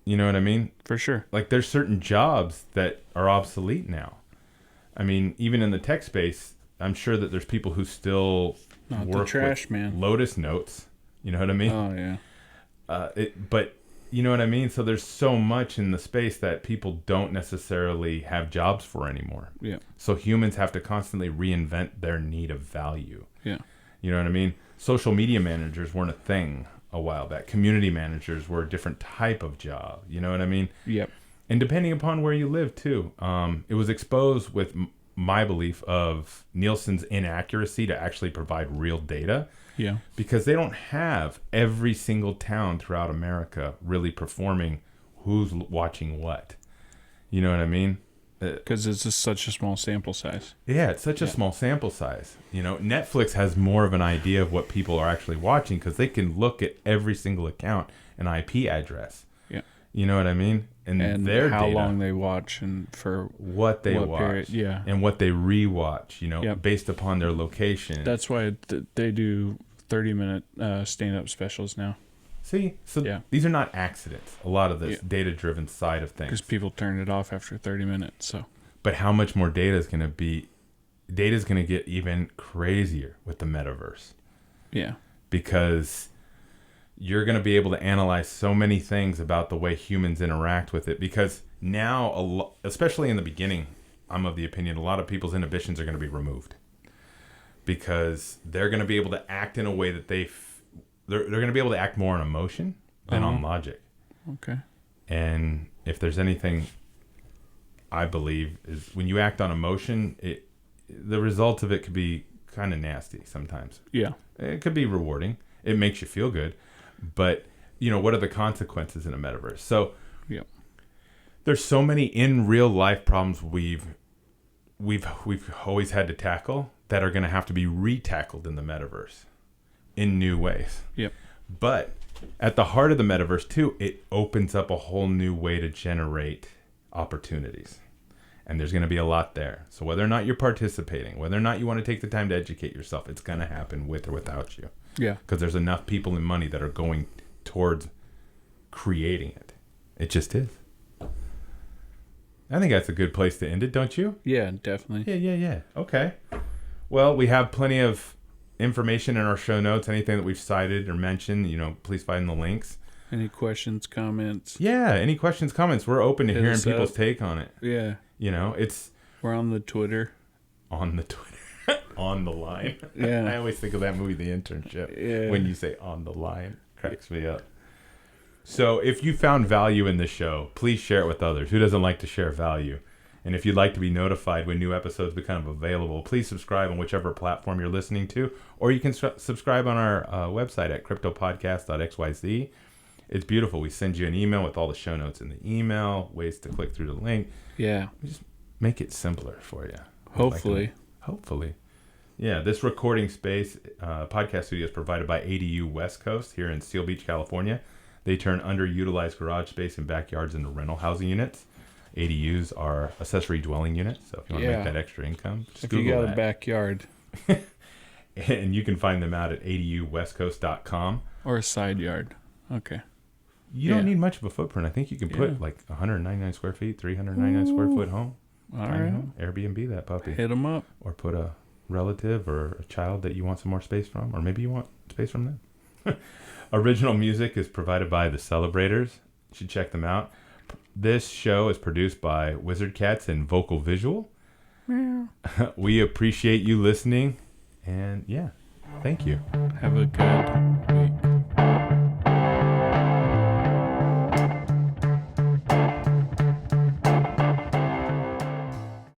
You know what I mean? For sure. Like there's certain jobs that are obsolete now. I mean, even in the tech space, I'm sure that there's people who still Not work the trash with man. Lotus Notes. You know what I mean? Oh yeah. But you know what I mean? So there's so much in the space that people don't necessarily have jobs for anymore. Yeah. So humans have to constantly reinvent their need of value. Yeah. You know what I mean? Social media managers weren't a thing a while back. Community managers were a different type of job. You know what I mean? Yep. And depending upon where you live too, it was exposed with my belief of Nielsen's inaccuracy to actually provide real data. Yeah. Because they don't have every single town throughout America really performing who's watching what. You know what I mean? Because it's just such a small sample size. Yeah, it's such a small sample size. You know, Netflix has more of an idea of what people are actually watching because they can look at every single account and IP address. Yeah. You know what I mean? And their how data, long they watch and for what they watch. period. Yeah. And what they rewatch, you know, Yep. based upon their location. That's why they do 30-minute stand-up specials now. See? So Yeah. these are not accidents. A lot of this Yeah. data-driven side of things. Because people turn it off after 30 minutes. So. But how much more data is going to be? Data is going to get even crazier with the metaverse. Yeah. Because you're going to be able to analyze so many things about the way humans interact with it. Because now, especially in the beginning, I'm of the opinion a lot of people's inhibitions are going to be removed. Because they're going to be able to act in a way that they're going to be able to act more on emotion than on logic. Okay. And if there's anything I believe is when you act on emotion, the results of it could be kind of nasty sometimes. Yeah. It could be rewarding. It makes you feel good. But, you know, what are the consequences in a metaverse? So Yeah. there's so many in real life problems we've always had to tackle that are going to have to be retackled in the metaverse in new ways. Yep. But at the heart of the metaverse too, it opens up a whole new way to generate opportunities. And there's going to be a lot there. So whether or not you're participating, whether or not you want to take the time to educate yourself, it's going to happen with or without you. Yeah. Because there's enough people and money that are going towards creating it. It just is. I think that's a good place to end it, don't you? Yeah, definitely. Yeah. Okay. Well, we have plenty of information in our show notes. Anything that we've cited or mentioned, you know, please find the links. Any questions, comments? Yeah, any questions, comments? We're open to Hit hearing us people's up. take on it. Yeah. You know, it's We're on the Twitter. on the Twitter, on the line. Yeah. I always think of that movie, The Internship, Yeah. when you say on the line. Cracks me up. So if you found value in this show, please share it with others. Who doesn't like to share value? And if you'd like to be notified when new episodes become available, please subscribe on whichever platform you're listening to, or you can subscribe on our website at cryptopodcast.xyz. It's beautiful. We send you an email with all the show notes in the email, ways to click through the link. Yeah. We just make it simpler for you. Hopefully. Hopefully. Yeah, this recording space, podcast studio is provided by ADU West Coast here in Seal Beach, California. They turn underutilized garage space and backyards into rental housing units. ADUs are accessory dwelling units, so if you want to make that extra income, just if Google you got that. a backyard And you can find them out at aduwestcoast.com. or a side yard. Okay. You don't need much of a footprint. I think you can put like 199 square feet, 399 square foot home. All right. Home. Airbnb that puppy. Hit them up. Or put a relative or a child that you want some more space from, or maybe you want space from them. Original music is provided by The Celebrators. You should check them out. This show is produced by Wizard Cats and Vocal Visual. We appreciate you listening, and yeah, thank you. Have a good